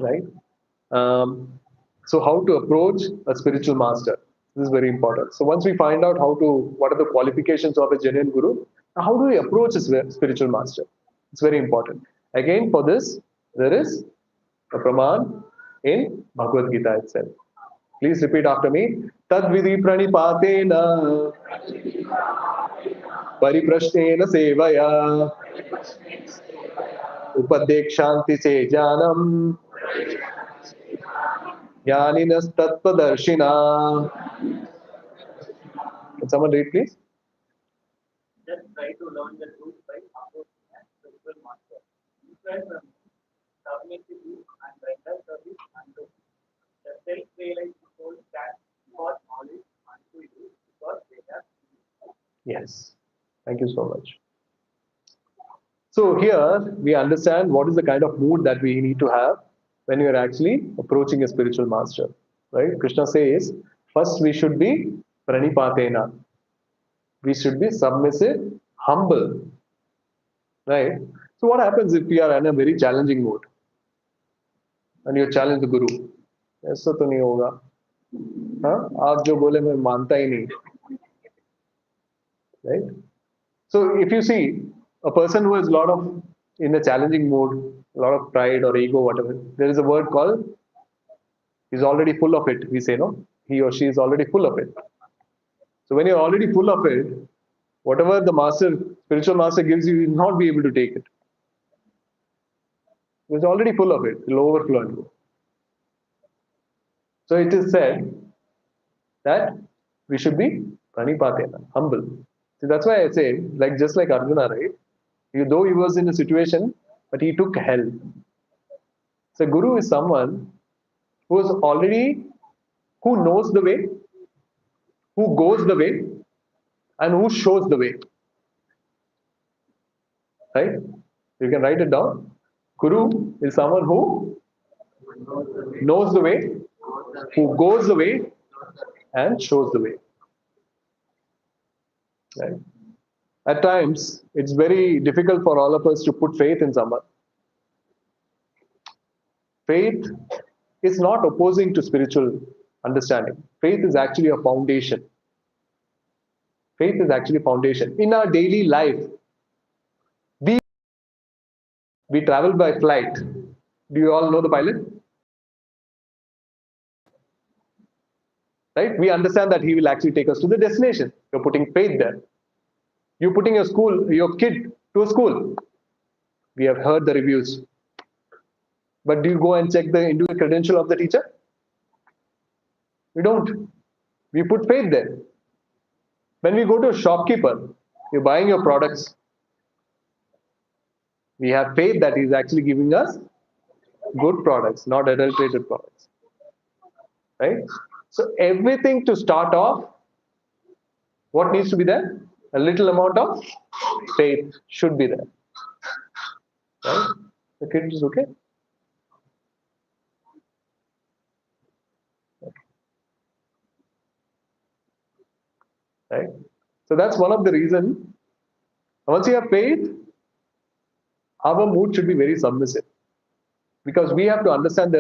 A: right? Um, so how to approach a spiritual master? This is very important. So once we find out what are the qualifications of a genuine guru, how do we approach a spiritual master? It's very important. Again, for this, there is a praman in Bhagavad Gita itself. Please repeat after me. Tad vidhi pranipatena pariprashnena sevaya upadekshanti se janam jnaninas tattvadarshina. Can someone read, please? Just try to learn the truth by approaching a spiritual master. Different from submit to you and render service unto you. The self-realized soul can impart knowledge unto you because they have. Yes. Thank you so much. So here we understand what is the kind of mood that we need to have when we are actually approaching a spiritual master. Right? Krishna says, first we should be pranipatena. We should be submissive, humble. Right? So what happens if we are in a very challenging mood and you challenge the guru? ऐसा तो नहीं होगा. हाँ? आप जो बोले मैं मानता ही नहीं. Right? So if you see a person who is in a challenging mood, a lot of pride or ego, whatever, there is a word called, he's already full of it. We say, no, he or she is already full of it. So when you're already full of it, whatever the spiritual master gives you, you will not be able to take it. It's already full of it. It will overflow into you. So it is said that we should be pranipatena, humble. So that's why I say, just like Arjuna, right? Though he was in a situation, but he took help. So guru is someone who knows the way, who goes the way, and who shows the way. Right? You can write it down. Guru is someone who knows the way, who goes the way, and shows the way. Right? At times, it's very difficult for all of us to put faith in someone. Faith is not opposing to spiritual understanding. Faith is actually a foundation. Faith is actually a foundation. In our daily life, we travel by flight. Do you all know the pilot? Right? We understand that he will actually take us to the destination. You're putting faith there. You're putting your kid to a school. We have heard the reviews. But do you go and check the individual credential of the teacher? We don't. We put faith there. When we go to a shopkeeper, you're buying your products. We have faith that he's actually giving us good products, not adulterated products. Right? So everything to start off, what needs to be there? A little amount of faith should be there. Right? The kid is okay? right? So that's one of the reasons. Once you have faith, our mood should be very submissive, because we have to understand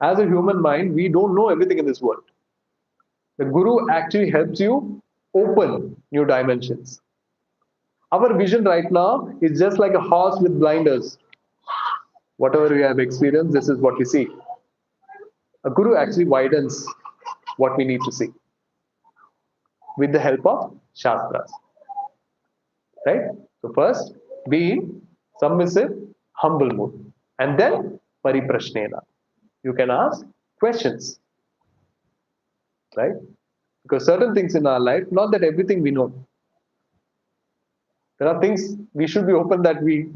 A: as a human mind, we don't know everything in this world. The Guru actually helps you open new dimensions. Our vision right now is just like a horse with blinders. Whatever we have experienced, this is what we see. A Guru actually widens what we need to see with the help of Shastras. Right? So first, be submissive, humble mood. And then, pariprashnena. You can ask questions. Right? Because certain things in our life, not that everything we know. There are things we should be open that we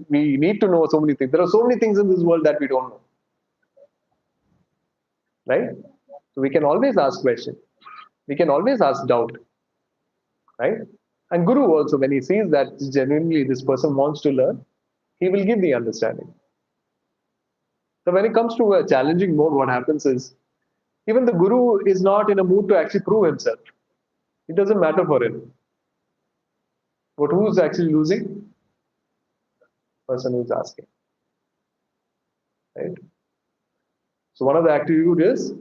A: need to know so many things. There are so many things in this world that we don't know. Right? So we can always ask questions. We can always ask doubt. Right? And Guru also, when he sees that genuinely this person wants to learn, he will give the understanding. So when it comes to a challenging mode, what happens is, even the Guru is not in a mood to actually prove himself. It doesn't matter for him. But who's actually losing? Person who's asking. Right? So one of the attitude is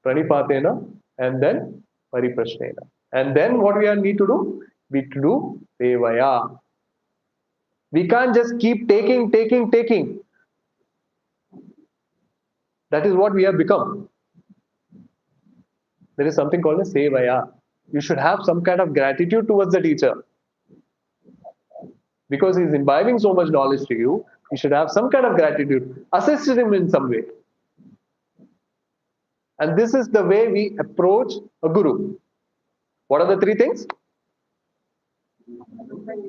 A: pranipatena and then pariprashnena. And then what we need to do? We need to do sevaya. We can't just keep taking. That is what we have become. There is something called a sevaya. You should have some kind of gratitude towards the teacher. Because he's imbibing so much knowledge to you, you should have some kind of gratitude. Assist him in some way. And this is the way we approach a guru. What are the three things?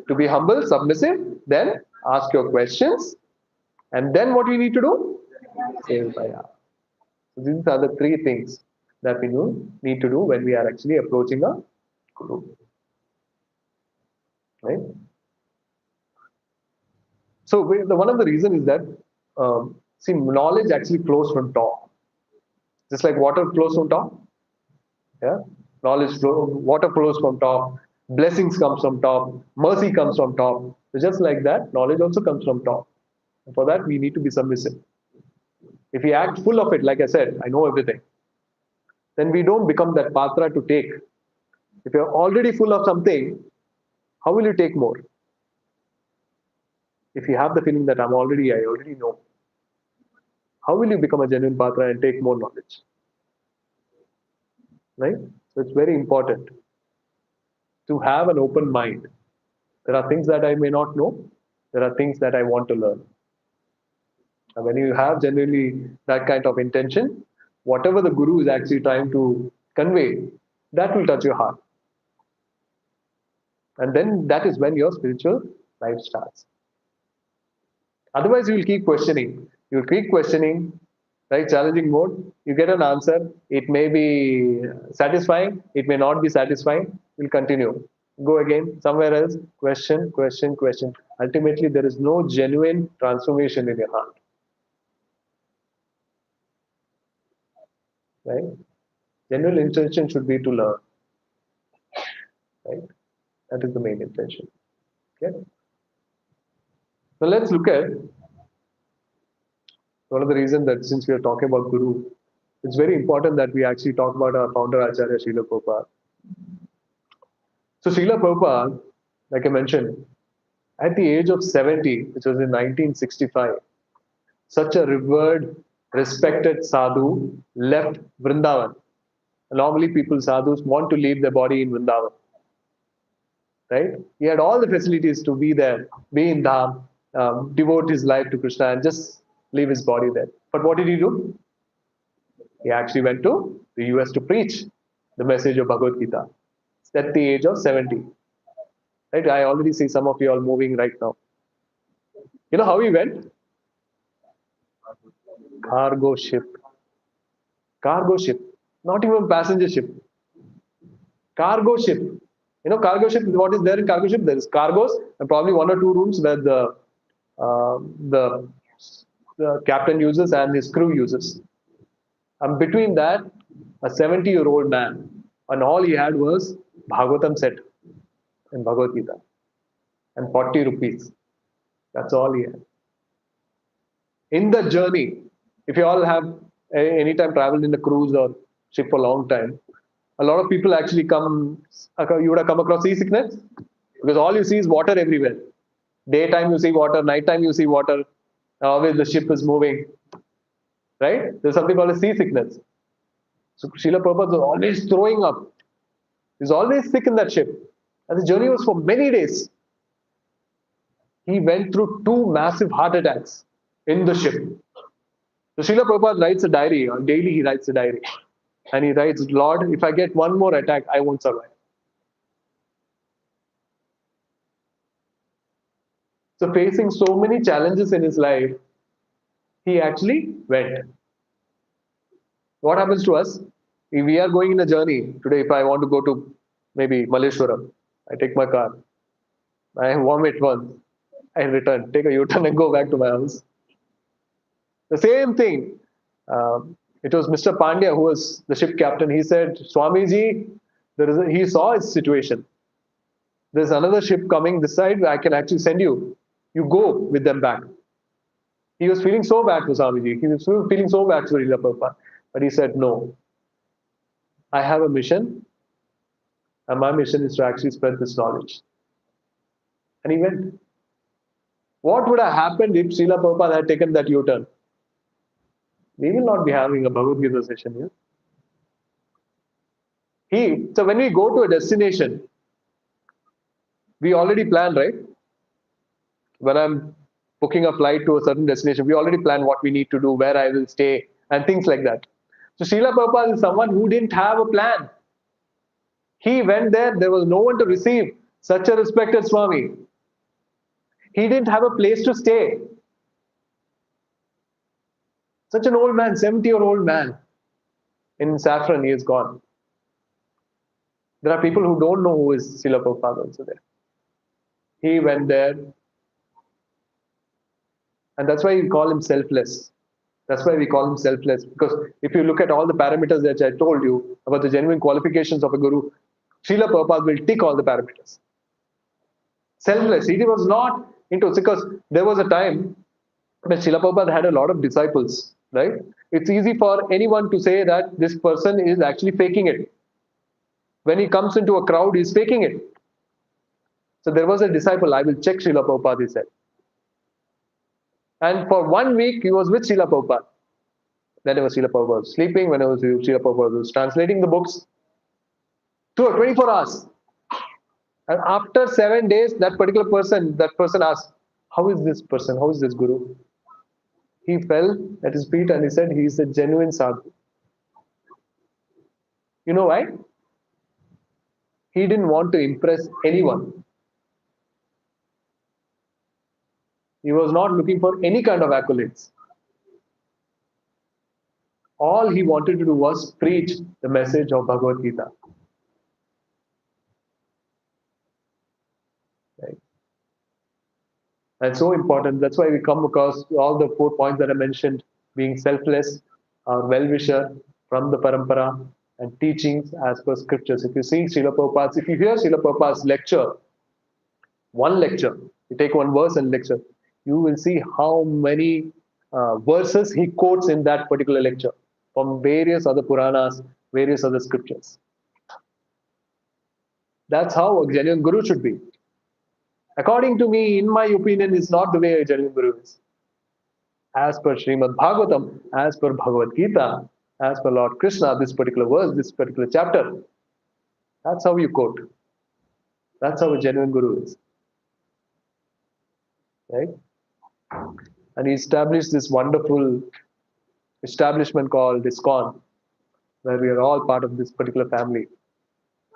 A: To be humble, submissive, then ask your questions. And then what we need to do? Sevaya. So these are the three things that we need to do when we are actually approaching a guru. Right? So one of the reasons is that, see, knowledge actually flows from top. Just like water flows from top. Yeah? Knowledge flows, water flows from top. Blessings comes from top. Mercy comes from top. So just like that, knowledge also comes from top. And for that, we need to be submissive. If we act full of it, like I said, I know everything, then we don't become that patra to take. If you're already full of something, how will you take more? If you have the feeling that I already know, how will you become a genuine patra and take more knowledge? Right? So it's very important to have an open mind. There are things that I may not know. There are things that I want to learn. And when you have genuinely that kind of intention, whatever the Guru is actually trying to convey, that will touch your heart. And then that is when your spiritual life starts. Otherwise, you will keep questioning. You will keep questioning, right? Challenging mode. You get an answer. It may be satisfying. It may not be satisfying. You'll continue. Go again somewhere else. Question. Ultimately, there is no genuine transformation in your heart. Right? Genuine intention should be to learn. Right? That is the main intention. Okay. So let's look at one of the reasons that, since we are talking about Guru, it's very important that we actually talk about our founder Acharya Srila Prabhupada. So Srila Prabhupada, like I mentioned, at the age of 70, which was in 1965, such a revered, respected sadhu left Vrindavan. Normally people, sadhus, want to leave their body in Vrindavan. Right? He had all the facilities to be there, be in Dham, devote his life to Krishna and just leave his body there. But what did he do? He actually went to the US to preach the message of Bhagavad Gita at the age of 70. Right? I already see some of you all moving right now. You know how he went? Cargo ship. Cargo ship. Not even passenger ship. Cargo ship. You know, cargo ship, what is there in cargo ship? There is cargoes and probably one or two rooms where the captain uses and his crew uses. And between that, a 70-year-old man, and all he had was Bhagavatam set in Bhagavad Gita and 40 rupees. That's all he had. In the journey, if you all have anytime traveled in a cruise or ship for a long time, a lot of people actually come, you would have come across seasickness because all you see is water everywhere. Daytime you see water, nighttime you see water, always the ship is moving, right? There's something called a seasickness. So Srila Prabhupada was always throwing up. He's always sick in that ship. And the journey was for many days. He went through 2 massive heart attacks in the ship. So Srila Prabhupada writes a diary, or daily he writes a diary. And he writes, Lord, if I get one more attack, I won't survive. So facing so many challenges in his life, he actually went. What happens to us? If we are going in a journey, today if I want to go to maybe Malleshwaram, I take my car, I vomit once, I return, take a U-turn and go back to my house. The same thing. It was Mr. Pandya who was the ship captain. He said, Swamiji, he saw his situation. There's another ship coming this side. I can actually send you. You go with them back. He was feeling so bad for Swamiji. He was feeling so bad for Srila Prabhupada. But he said, no, I have a mission. And my mission is to actually spread this knowledge. And he went. What would have happened if Srila Prabhupada had taken that U-turn? We will not be having a Bhagavad Gita session here. So when we go to a destination, we already plan, right? When I'm booking a flight to a certain destination, we already plan what we need to do, where I will stay, and things like that. So Srila Prabhupada is someone who didn't have a plan. He went there was no one to receive. Such a respected Swami. He didn't have a place to stay. Such an old man, 70-year-old man. In Saffron, he is gone. There are people who don't know who is Srila Prabhupada also there. He went there. And that's why we call him selfless. That's why we call him selfless. Because if you look at all the parameters that I told you about the genuine qualifications of a guru, Srila Prabhupada will tick all the parameters. Selfless. He was not into it because there was a time when Srila Prabhupada had a lot of disciples, right? It's easy for anyone to say that this person is actually faking it. When he comes into a crowd, he's faking it. So there was a disciple, I will check Srila Prabhupada, he said. And for 1 week, he was with Srila Prabhupada. Whenever Srila Prabhupada was sleeping, whenever Srila Prabhupada was translating the books, through 24 hours. And after 7 days, that person asked, how is this person? How is this guru? He fell at his feet and he said, he is a genuine sadhu. You know why? He didn't want to impress anyone. He was not looking for any kind of accolades. All he wanted to do was preach the message of Bhagavad Gita. Right? And so important. That's why we come across all the 4 points that I mentioned, being selfless, well-wisher from the parampara, and teachings as per scriptures. If you see Srila Prabhupada's, if you hear Srila Prabhupada's lecture, one lecture, you take one verse and lecture, you will see how many verses he quotes in that particular lecture from various other Puranas, various other scriptures. That's how a genuine guru should be. According to me, in my opinion, is not the way a genuine guru is. As per Srimad Bhagavatam, as per Bhagavad Gita, as per Lord Krishna, this particular verse, this particular chapter, that's how you quote. That's how a genuine guru is. Right? And he established this wonderful establishment called ISKCON, where we are all part of this particular family,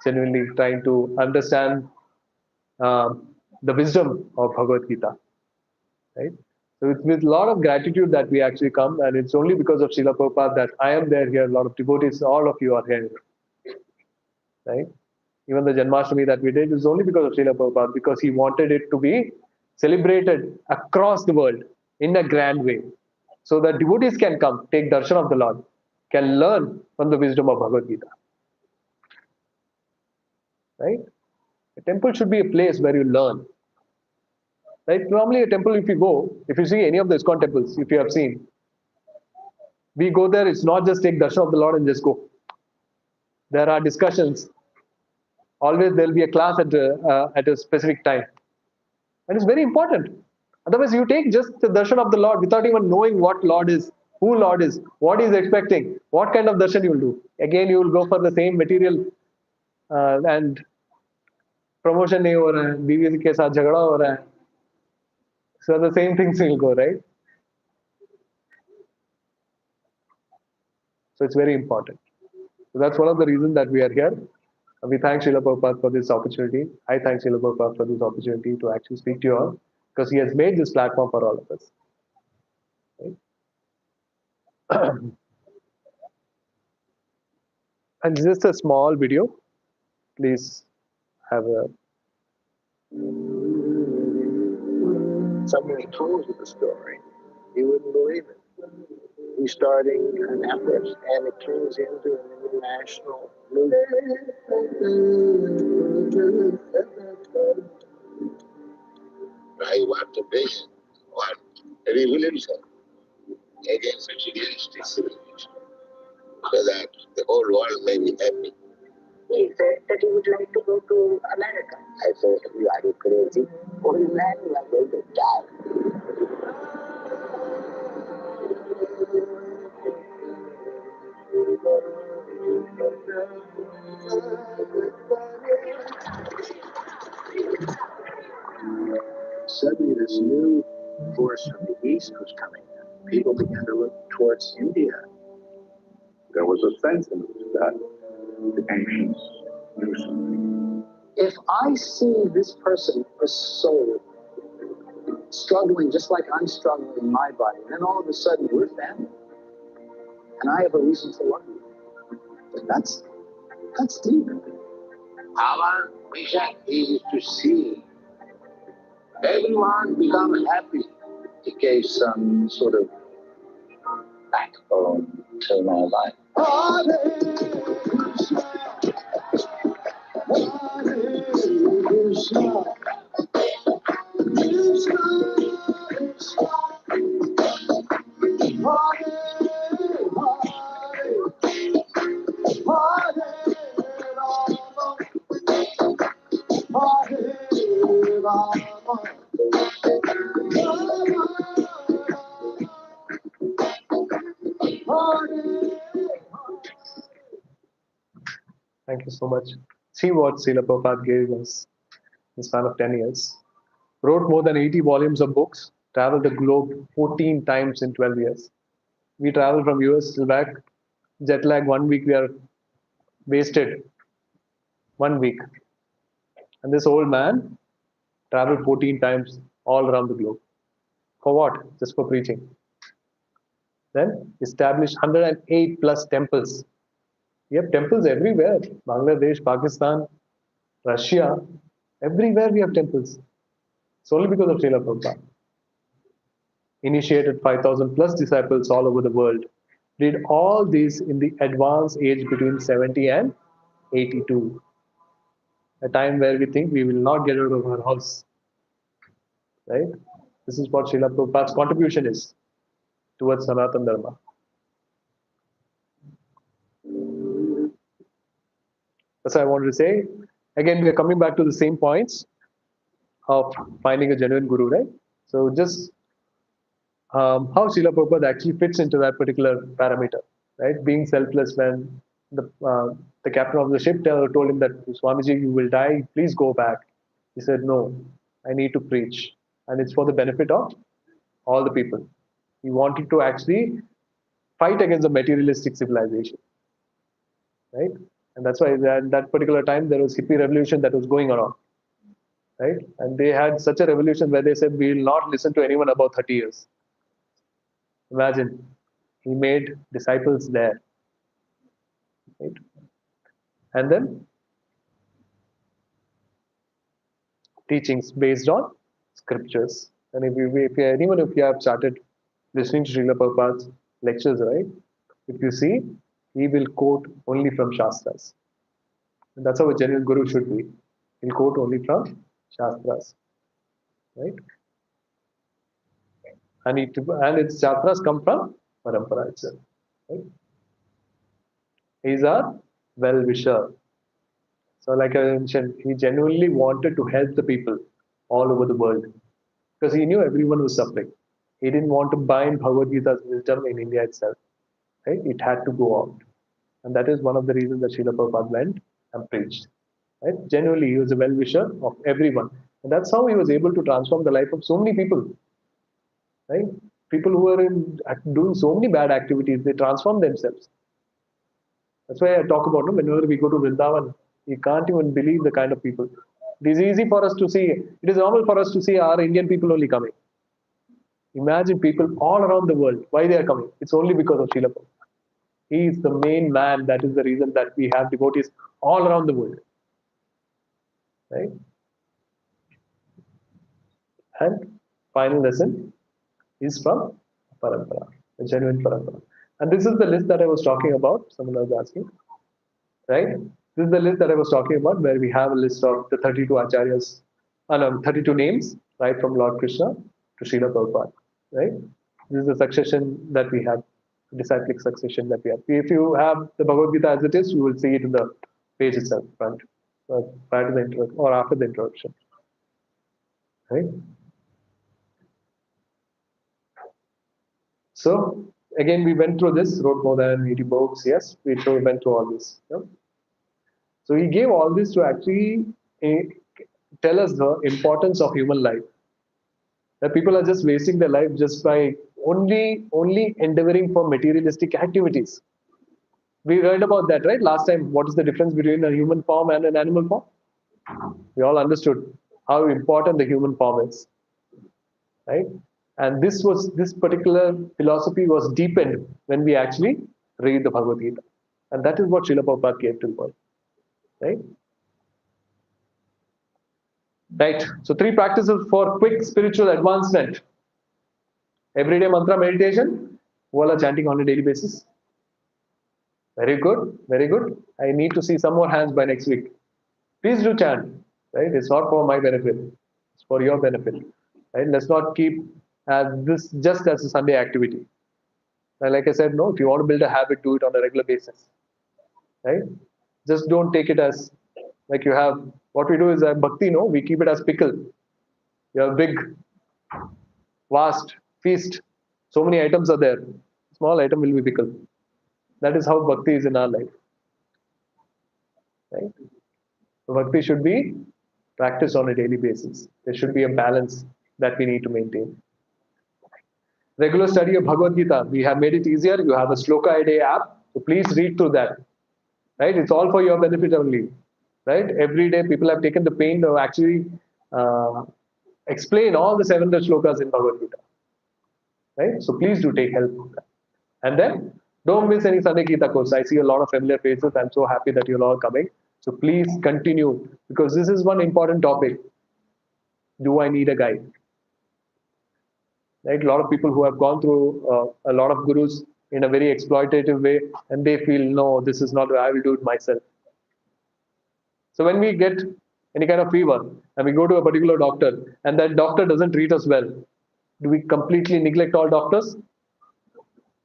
A: genuinely trying to understand the wisdom of Bhagavad Gita. Right? So it's with a lot of gratitude that we actually come, and it's only because of Srila Prabhupada that I am there here. A lot of devotees, all of you are here. Right? Even the Janmashtami that we did is only because of Srila Prabhupada, because he wanted it to be celebrated across the world in a grand way. So that devotees can come, take darshan of the Lord, can learn from the wisdom of Bhagavad Gita. right? A temple should be a place where you learn. Right? Normally, a temple, if you go, if you see any of the ISKCON temples, if you have seen, we go there, it's not just take darshan of the Lord and just go. There are discussions. Always there will be a class at a specific time. And it's very important. Otherwise, you take just the darshan of the Lord without even knowing what Lord is, who Lord is, what He is expecting, what kind of darshan you will do. Again, you will go for the same material and promotion नहीं हो रहा है, बीवी के साथ झगड़ा हो रहा है. So the same things will go, right? So it's very important. So that's one of the reasons that we are here. We thank Srila Prabhupada for this opportunity. I thank Srila Prabhupada for this opportunity to actually speak to you all, because he has made this platform for all of us. Right? And just a small video. Please have a.
B: Somebody told you the story, you wouldn't believe it. He's starting an effort, and it turns into an international movement. I want to bring one revolution against materialistic civilization, so that the whole world may be happy. He said that he would like to go to America. I said, are you crazy? Old man, you are going to die. Suddenly this new force from the east was coming. People began to look towards India. There was a sentiment that the ancients knew something. If I see this person, a soul, struggling just like I'm struggling in my body, then all of a sudden we're family, and I have a reason to love you. That's deep. Our mission is to see everyone become happy. It gave some sort of backbone to my life.
A: Thank you so much. See what Srila Prabhupada gave us in the span of 10 years. Wrote more than 80 volumes of books, traveled the globe 14 times in 12 years. We traveled from US till back, jet lag 1 week, we are wasted. 1 week. And this old man traveled 14 times all around the globe. For what? Just for preaching. Then established 108 plus temples. We have temples everywhere. Bangladesh, Pakistan, Russia, everywhere we have temples. It's only because of Srila Prabhupada. Initiated 5,000 plus disciples all over the world. Did all these in the advanced age between 70 and 82. A time where we think we will not get out of our house. Right? This is what Srila Prabhupada's contribution is towards Sanatana Dharma. That's what I wanted to say. Again, we are coming back to the same points of finding a genuine guru, right? So just how Srila Prabhupada actually fits into that particular parameter, right? Being selfless when the captain of the ship told him that Swamiji, you will die, please go back. He said, no, I need to preach. And it's for the benefit of all the people. He wanted to actually fight against the materialistic civilization, right? And that's why at that particular time there was hippie revolution that was going around, right? And they had such a revolution where they said we will not listen to anyone above 30 years. Imagine, he made disciples there, right? And then teachings based on scriptures. And if you have started listening to Srila Prabhupada's lectures, right? If you see, he will quote only from Shastras. And that's how a genuine guru should be. He'll quote only from Shastras, right? And its Shastras come from Parampara itself, right? He's a well-wisher. So, like I mentioned, he genuinely wanted to help the people all over the world because he knew everyone was suffering. He didn't want to bind Bhagavad Gita's wisdom in India itself. Right? It had to go out. And that is one of the reasons that Srila Prabhupada went and preached. Right? Genuinely, he was a well-wisher of everyone. And that's how he was able to transform the life of so many people. Right? People who were doing so many bad activities, they transform themselves. That's why I talk about it whenever we go to Vrindavan, you can't even believe the kind of people. It is easy for us to see, it is normal for us to see our Indian people only coming. Imagine people all around the world, why they are coming. It's only because of Srila Prabhupada. He is the main man. That is the reason that we have devotees all around the world. Right? And final lesson is from Parampara, the genuine Parampara. And this is the list that I was talking about. Someone was asking. Right? This is the list that I was talking about, where we have a list of the 32 acharyas, 32 names, right, from Lord Krishna to Srila Prabhupada. Right? This is the succession that we have, disciplic succession that we have. If you have the Bhagavad Gita as it is, you will see it in the page itself, front, prior to the introduction or after the introduction. Right? So again, we went through this, wrote more than 80 books. Yes, we went through all this. Yeah? So he gave all this to actually tell us the importance of human life. That people are just wasting their life just by only endeavoring for materialistic activities. We heard about that, right? Last time, what is the difference between a human form and an animal form? We all understood how important the human form is, right? And this particular philosophy was deepened when we actually read the Bhagavad Gita. And that is what Srila Prabhupada gave to the world, right? Right. So 3 practices for quick spiritual advancement. Everyday mantra meditation, Wala chanting on a daily basis. Very good, very good. I need to see some more hands by next week. Please do chant, right? It's not for my benefit, it's for your benefit, right? Let's not keep this just as a Sunday activity. And like I said, no, if you want to build a habit, do it on a regular basis, right? Just don't take it as like you have. What we do is bhakti, no, we keep it as pickle. You have big, vast feast. So many items are there. Small item will be pickle. That is how bhakti is in our life. Right? So bhakti should be practiced on a daily basis. There should be a balance that we need to maintain. Regular study of Bhagavad Gita. We have made it easier. You have a Shloka a day app. So please read through that. Right? It's all for your benefit only. Right? Every day people have taken the pain to actually explain all the 700 shlokas in Bhagavad Gita. Right? So please do take help from that. And then don't miss any Sunday Gita course. I see a lot of familiar faces. I'm so happy that you're all coming. So please continue, because this is one important topic. Do I need a guide? Right? A lot of people who have gone through a lot of gurus in a very exploitative way, and they feel, no, this is not, I will do it myself. So when we get any kind of fever and we go to a particular doctor and that doctor doesn't treat us well, do we completely neglect all doctors?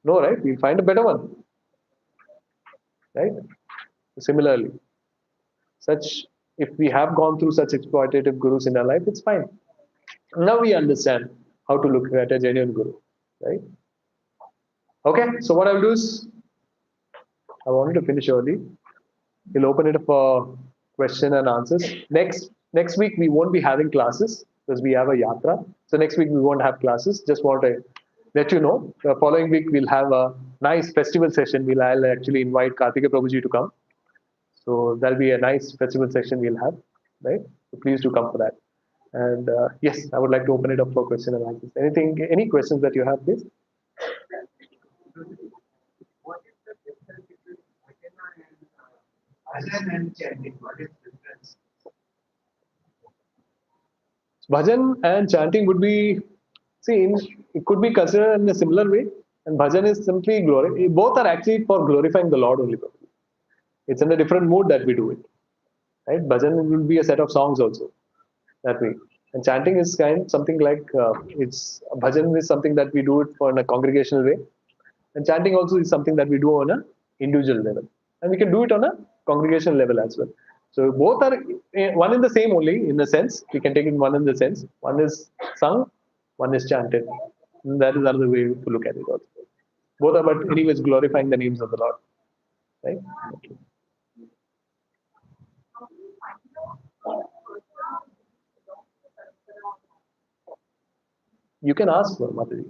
A: No, right? We'll find a better one. Right? Similarly, if we have gone through such exploitative gurus in our life, it's fine. Now we understand how to look at a genuine guru. Right? Okay, so what I'll do is, I wanted to finish early. We'll open it up for question and answers. Next week we won't be having classes because we have a yatra. So next week we won't have classes. Just want to let you know. The following week we'll have a nice festival session. I'll actually invite Karthika Prabhuji to come. So that'll be a nice festival session we'll have, right? So please do come for that. And yes, I would like to open it up for question and answers. Any questions that you have, please?
C: What is the difference between bhajan and chanting? What is the difference?
A: Bhajan and chanting would be, it could be considered in a similar way. And bhajan is simply glory. Both are actually for glorifying the Lord only. It's in a different mood that we do it. right? Bhajan will be a set of songs also that way. And chanting is something like it's bhajan is something that we do it for in a congregational way, and chanting also is something that we do on a individual level, and we can do it on a congregational level as well. So both are one in the same only in the sense we can take it one in the sense one is sung, one is chanted. And that is another way to look at it also. Both are but anyways glorifying the names of the Lord, right? Okay. You can ask for Mataji.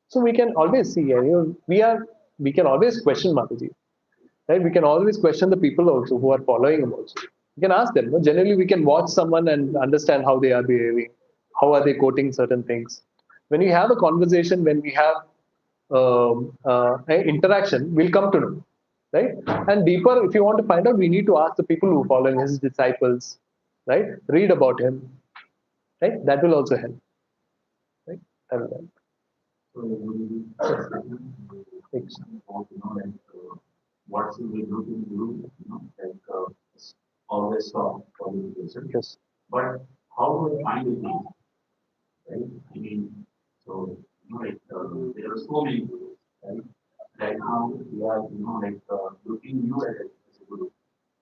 A: So we can always see, we can always question Mataji, right? We can always question the people also who are following him also. We can ask them. You know, generally, we can watch someone and understand how they are behaving, how are they quoting certain things. When we have a conversation, when we have interaction, we'll come to know, right? And deeper, if you want to find out, we need to ask the people who follow him, his disciples, right? Read about him, right? That will also help, right? That will help.
B: So
A: Thanks.
B: what's the looking group, always talk qualification.
A: Yes.
B: But how do I find it? Right? I mean, so there are so many gurus, right? Right now we are, looking you as a guru.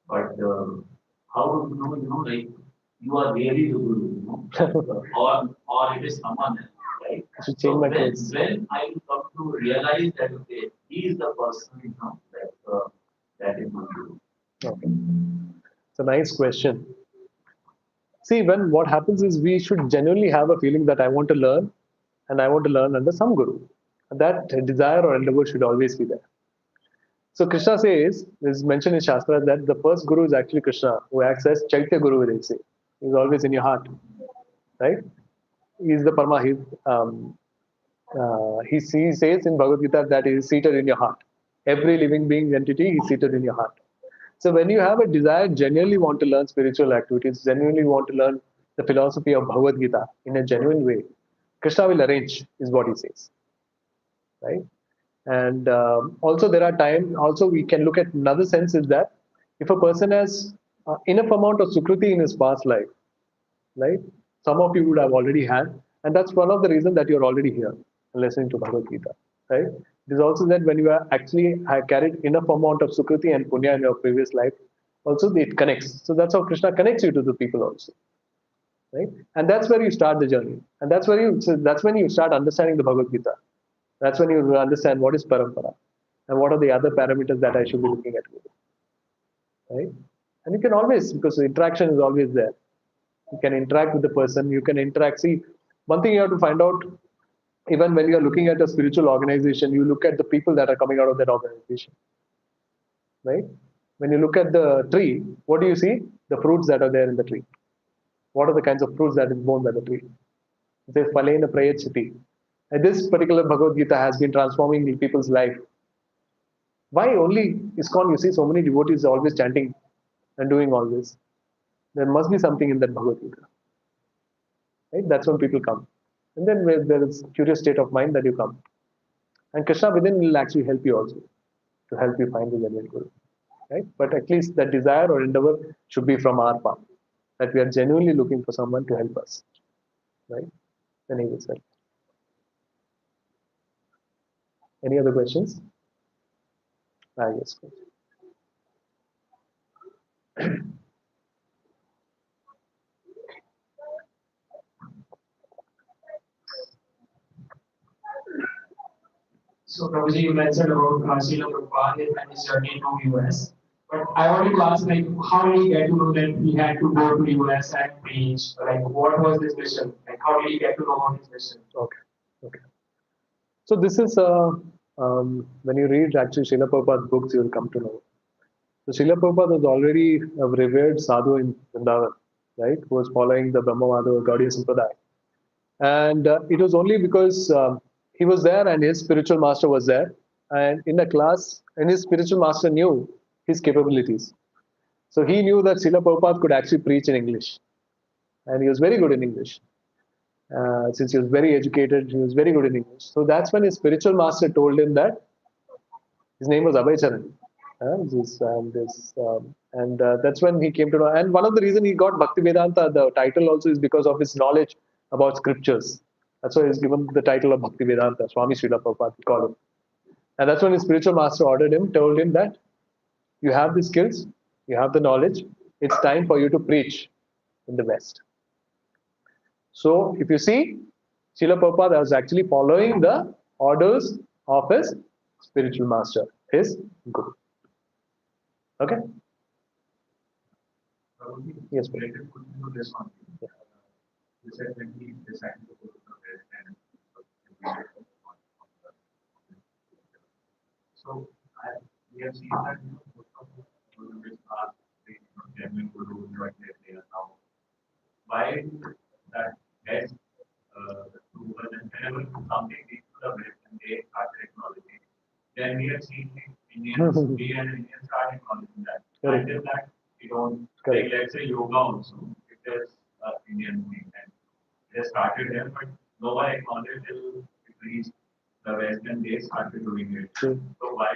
B: But how do you are really the guru, or it is someone else, right?
A: I should change
B: So
A: my
B: when,
A: clothes.
B: when I come to realize that okay, he is the person, that is my guru.
A: Okay. It's a nice question. See, when what happens is we should genuinely have a feeling that I want to learn and I want to learn under some guru. That desire or endeavor should always be there. So Krishna says, is mentioned in Shastra that the first guru is actually Krishna, who acts as Chaitya Guru, they say. He's always in your heart, right? He's the Parama. He says in Bhagavad Gita that he is seated in your heart. Every living being entity is seated in your heart. So when you have a desire, genuinely want to learn spiritual activities, genuinely want to learn the philosophy of Bhagavad Gita in a genuine way, Krishna will arrange, is what he says, right? And also there are times, also we can look at another sense is that if a person has enough amount of sukruti in his past life, right? Some of you would have already had, and that's one of the reasons that you're already here listening to Bhagavad Gita, right? It is also that when you are actually have carried enough amount of sukruti and punya in your previous life, also it connects. So that's how Krishna connects you to the people also, right? And that's where you start the journey, and that's when you start understanding the Bhagavad Gita. That's when you understand what is parampara and what are the other parameters that I should be looking at, right? And you can always, because the interaction is always there. You can interact with the person, you can interact. See, one thing you have to find out, even when you're looking at a spiritual organization, you look at the people that are coming out of that organization, right? When you look at the tree, what do you see? The fruits that are there in the tree. What are the kinds of fruits that is borne by the tree? It says, Palena Prayachati. And this particular Bhagavad Gita has been transforming people's life. Why only ISKCON, you see so many devotees always chanting and doing all this? There must be something in that Bhagavad Gita. Right? That's when people come. And then there is curious state of mind that you come. And Krishna within will actually help you also, to help you find the genuine Guru. Right? But at least that desire or endeavor should be from our part, that we are genuinely looking for someone to help us. Right? Then he will help. Any other questions? Yes.
C: So, Prabhuji, you mentioned about Srila Prabhupada and his journey to US. But I wanted to ask, like, how did he get to know that he had to go to US and preach? Like, what was his mission? Like, how did he get to know about his mission?
A: Okay. Okay. So this is when you read actually Srila Prabhupada's books, you will come to know. So Srila Prabhupada was already a revered sadhu in Vrindavan, right? Who was following the Brahmavada Gaudiya Sampradaya. And it was only because he was there and his spiritual master was there. And in the class, and his spiritual master knew his capabilities. So he knew that Srila Prabhupada could actually preach in English. And he was very good in English. Since he was very educated, he was very good in English. So that's when his spiritual master told him that his name was Abhay Charan. That's when he came to know. And one of the reason he got Bhakti Vedanta, the title also, is because of his knowledge about scriptures. That's why he's given the title of Bhakti Vedanta, Swami Srila Prabhupada, we call him. And that's when his spiritual master ordered him, told him that you have the skills, you have the knowledge, it's time for you to preach in the West. So if you see, Srila Prabhupada was actually following the orders of his spiritual master, his Guru. Okay? Yes, please.
B: Related question to this one. You said when he decided to go to the West and so we have seen that most of the gurus are genuine gurus, what they are now. Why that West whenever something leads to the West and they start acknowledging, then we have seen Indians, we and Indians start acknowledging that. Until that, we don't, like, let's say yoga also, it is an Indian thing and they started there, but no one acknowledged till it reached the West and they started doing it. So why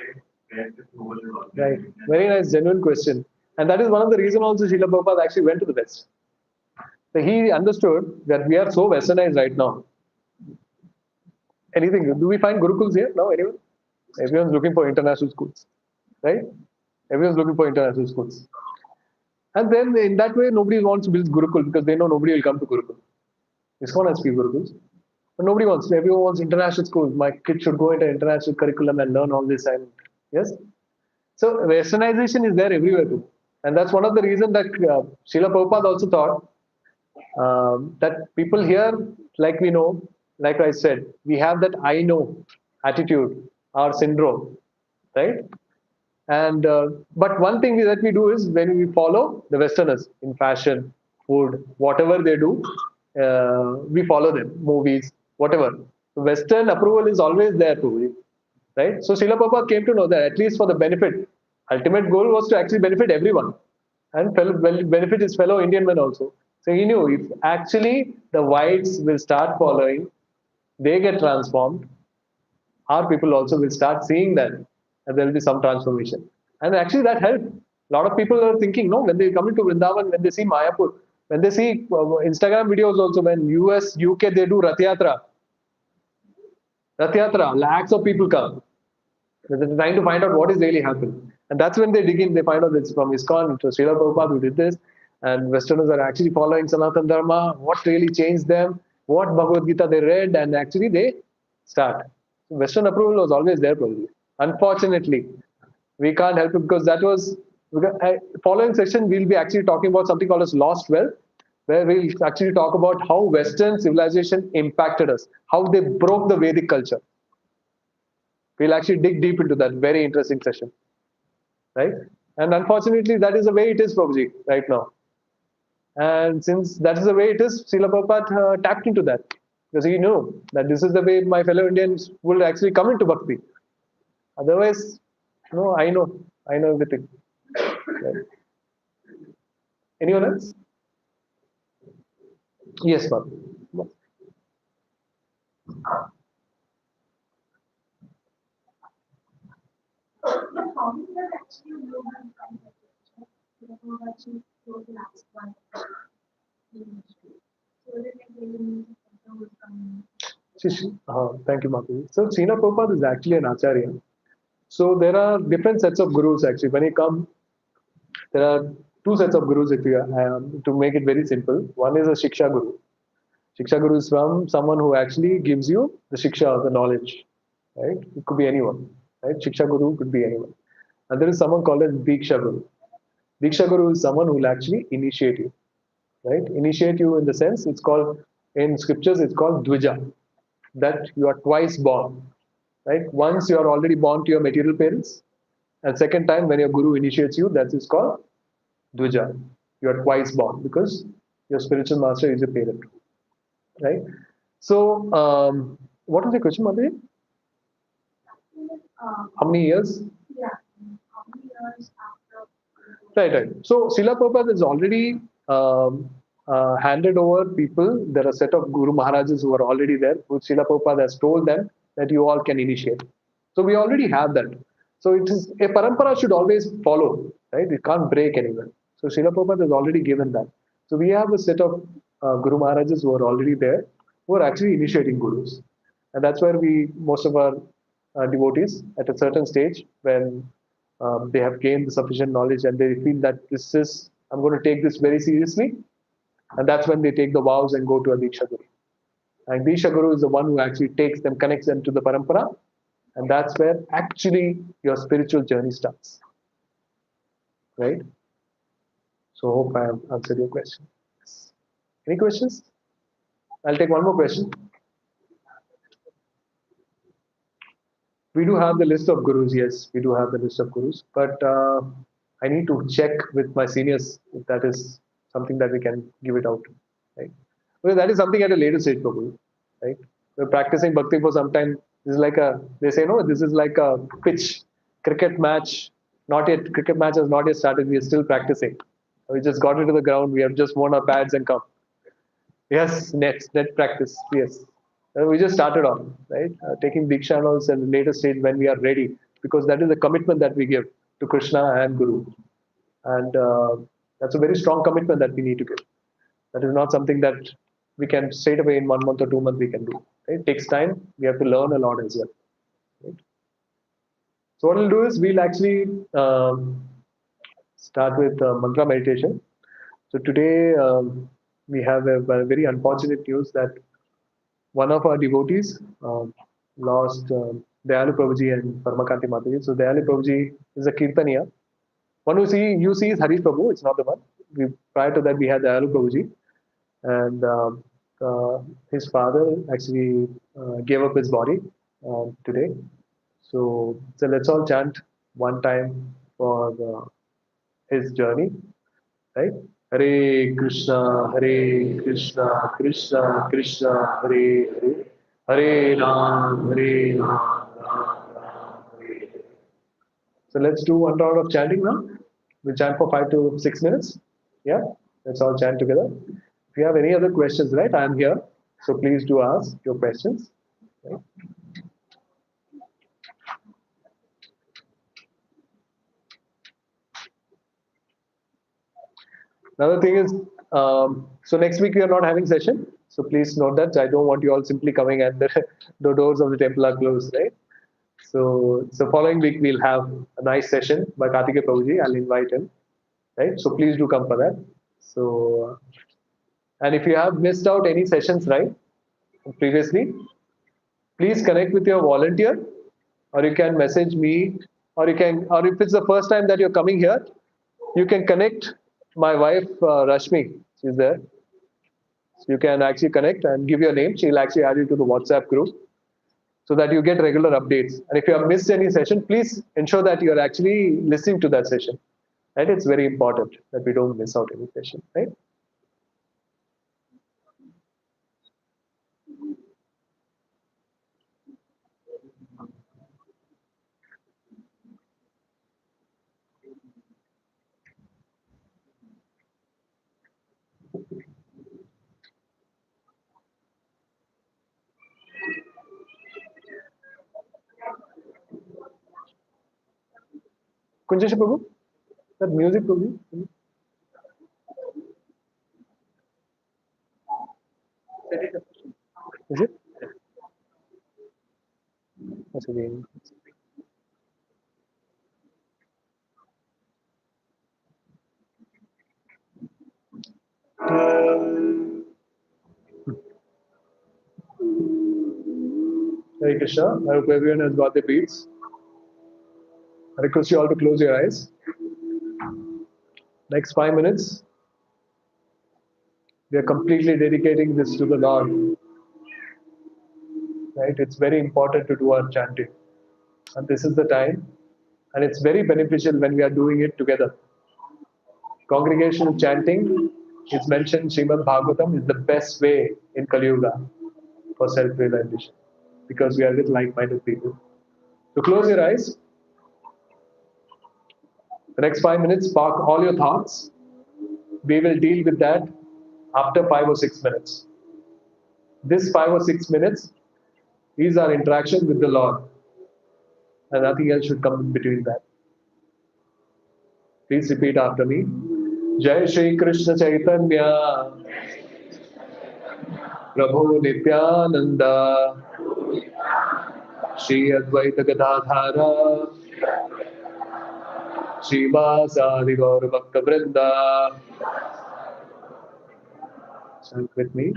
B: West is overall?
A: Right. Very nice, genuine question. And that is one of the reasons also Srila Prabhupada actually went to the West. So he understood that we are so westernized right now. Anything, do we find Gurukuls here now? Anyone? Everyone's looking for international schools, right? Everyone's looking for international schools. And then in that way, nobody wants to build Gurukul because they know nobody will come to Gurukul. ISKCON has few Gurukuls. But nobody wants. Everyone wants international schools. My kid should go into international curriculum and learn all this. And yes, so westernization is there everywhere too, and that's one of the reasons that Srila Prabhupada also thought that people here, like we know, like I said, we have that I know attitude, our syndrome, right? And but one thing that we do is when we follow the Westerners in fashion, food, whatever they do, we follow them, movies, whatever. So Western approval is always there too, right? So Srila Prabhupada came to know that at least for the benefit, ultimate goal was to actually benefit everyone and benefit his fellow Indian men also. So he knew if actually the whites will start following, they get transformed, our people also will start seeing that and there will be some transformation. And actually that helped. A lot of people are thinking, no, when they come into Vrindavan, when they see Mayapur, when they see Instagram videos also, when US, UK, they do Rath Yatra, lakhs of people come. They're trying to find out what is really happening. And that's when they dig in, they find out it's from ISKCON, it was Srila Prabhupada who did this, and Westerners are actually following Sanatana Dharma, what really changed them, what Bhagavad Gita they read, and actually they start. Western approval was always there, probably. Unfortunately, we can't help it because that was, following session, we'll be actually talking about something called as lost wealth, where we'll actually talk about how Western civilization impacted us, how they broke the Vedic culture. We'll actually dig deep into that. Very interesting session, right? And unfortunately, that is the way it is, Prabhuji, right now. And since that is the way it is, Srila Prabhupada tapped into that because he knew that this is the way my fellow Indians will actually come into bhakti. Otherwise, no, I know everything. Right. Anyone else? Yes, Babu. Thank you, Mataji. So, Srila Prabhupada is actually an acharya. So, there are different sets of gurus actually. When you come, there are two sets of gurus if you to make it very simple. One is a Shiksha Guru. Shiksha Guru is from someone who actually gives you the Shiksha, the knowledge. Right? It could be anyone. Right? Shiksha Guru could be anyone. And there is someone called as Diksha Guru. Diksha Guru is someone who will actually initiate you. Right? Initiate you in the sense, it's called, in scriptures, it's called Dvija. That you are twice born. Right? Once you are already born to your material parents, and second time when your Guru initiates you, that is called Dvija. You are twice born because your spiritual master is your parent. Right? So, what was the question, Madhuri? How many years?
D: Yeah, how many years after?
A: Right. So, Srila Prabhupada has already handed over people. There are a set of Guru Maharajas who are already there, which Srila Prabhupada has told them that you all can initiate. So, we already have that. So it is a parampara should always follow, right? It can't break anywhere. So Srila Prabhupada has already given that. So we have a set of Guru Maharajas who are already there, who are actually initiating Gurus. And that's where most of our devotees at a certain stage, when they have gained sufficient knowledge and they feel that I'm going to take this very seriously. And that's when they take the vows and go to a Diksha Guru. And Diksha Guru is the one who actually takes them, connects them to the parampara. And that's where actually your spiritual journey starts. Right? So hope I have answered your question. Any questions? I'll take one more question. We do have the list of gurus, yes, we do have the list of gurus, but I need to check with my seniors if that is something that we can give it out, right? Because that is something at a later stage, probably, right? We're practicing bhakti for some time. This is like they say, no, this is like a pitch, cricket match. Not yet, cricket match has not yet started. We are still practicing. We just got into the ground. We have just worn our pads and come. Yes, net practice. Yes. We just started on, right? Taking Diksha and also at a later stage when we are ready, because that is the commitment that we give to Krishna and Guru. And that's a very strong commitment that we need to give. That is not something that we can straight away in 1 month or 2 months we can do. Right? It takes time. We have to learn a lot as well. Right? So what we'll do is we'll actually start with mantra meditation. So today we have a very unfortunate news that one of our devotees lost Dayalu Prabhuji and Paramakanti Mataji. So Dayalu Prabhuji is a Kirtaniya. One who you see is Harish Prabhu. It's not the one. Prior to that, we had Dayalu Prabhuji, and his father actually gave up his body today. So let's all chant one time for his journey, right? Hare Krishna, Krishna Krishna, Hare Hare, Hare Ram, Hare Ram, Ram Ram, Hare Hare. So let's do one round of chanting now. We'll chant for 5 to 6 minutes. Yeah, let's all chant together. If you have any other questions, right, I'm here. So please do ask your questions. Right? Another thing is, so next week we are not having session. So please note that I don't want you all simply coming and the doors of the temple are closed, right? So following week we'll have a nice session by Karthikeya Prabhuji. I'll invite him, right? So please do come for that. So, and if you have missed out any sessions, right, previously, please connect with your volunteer, or you can message me, or if it's the first time that you're coming here, you can connect my wife Rashmi. She's there. So you can actually connect and give your name. She'll actually add you to the WhatsApp group so that you get regular updates. And if you have missed any session, please ensure that you're actually listening to that session. And it's very important that we don't miss out any session, right? Kunjasha Prabhu, that music Prabhu. Is it? That's again. Hare Krishna. I hope everyone has got the beats. I request you all to close your eyes. Next 5 minutes, we are completely dedicating this to the Lord. Right? It's very important to do our chanting. And this is the time. And it's very beneficial when we are doing it together. Congregational chanting is mentioned, Srimad Bhagavatam is the best way in Kali Yuga for self-realization, because we are with like-minded people. So close your eyes. The next 5 minutes, park all your thoughts. We will deal with that after 5 or 6 minutes. This 5 or 6 minutes is our interaction with the Lord. and nothing else should come in between that. Please repeat after me. Jai Shri Krishna Chaitanya Prabhu Nityananda Shri Advaita Gadadhara Shri Vasadi Gaur Bhakta Vrinda. Chant with me.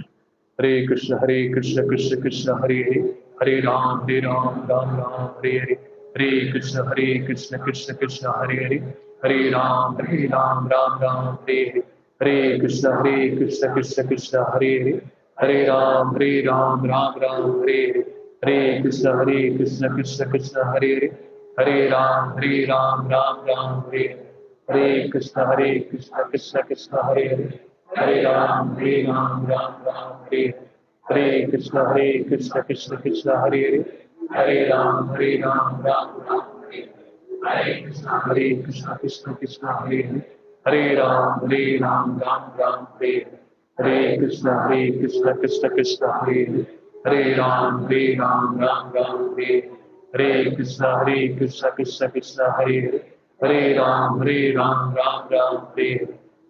A: Hare Krishna, Krishna Krishna, Hare Hare, Hare Ram, Ram Ram, Hare Hare, Hare Krishna, Krishna Krishna, Hare Hare, Hare Ram, Ram Ram, Hare Hare, Hare Krishna, Krishna Hare Hare, Hare Ram, Ram Ram, Hare Hare, Hare Krishna, Krishna Krishna, Hare Hare, Hare Ram, Ram Ram, Hare Hare, Hare Krishna, Krishna Krishna, Hare Hare, Hare Ram, Ram Ram, Hare Hare Krishna, Krishna Krishna, Hare Hare, Hare Ram, Ram Ram, Hare Krishna, Krishna Hare Hare, Hare Ram, Ram Ram, Hare Krishna, Krishna Hare Hare, Hare Ram, Ram Ram, Hare Krishna, Krishna Hare Hare, Hare Ram, Ram Ram,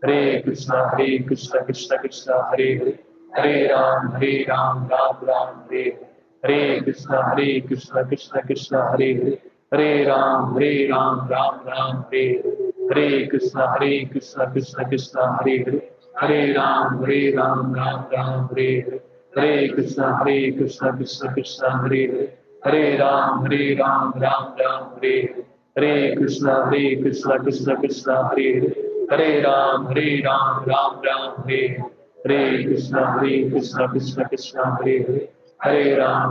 A: Hare Krishna, Krishna Hare Hare, Hare Ram, Ram Ram, Hare Krishna, Krishna Hare Hare, Hare Ram, Ram Ram, Hare Krishna, Krishna Hare Hare, Hare Ram, Ram Ram, Hare Krishna, Krishna Hare Hare, Hare Ram, Ram Ram, Hare Krishna, Krishna Hare Hare, Hare Ram, Ram Ram, Hare Krishna, Krishna Hare Hare, Hare Ram,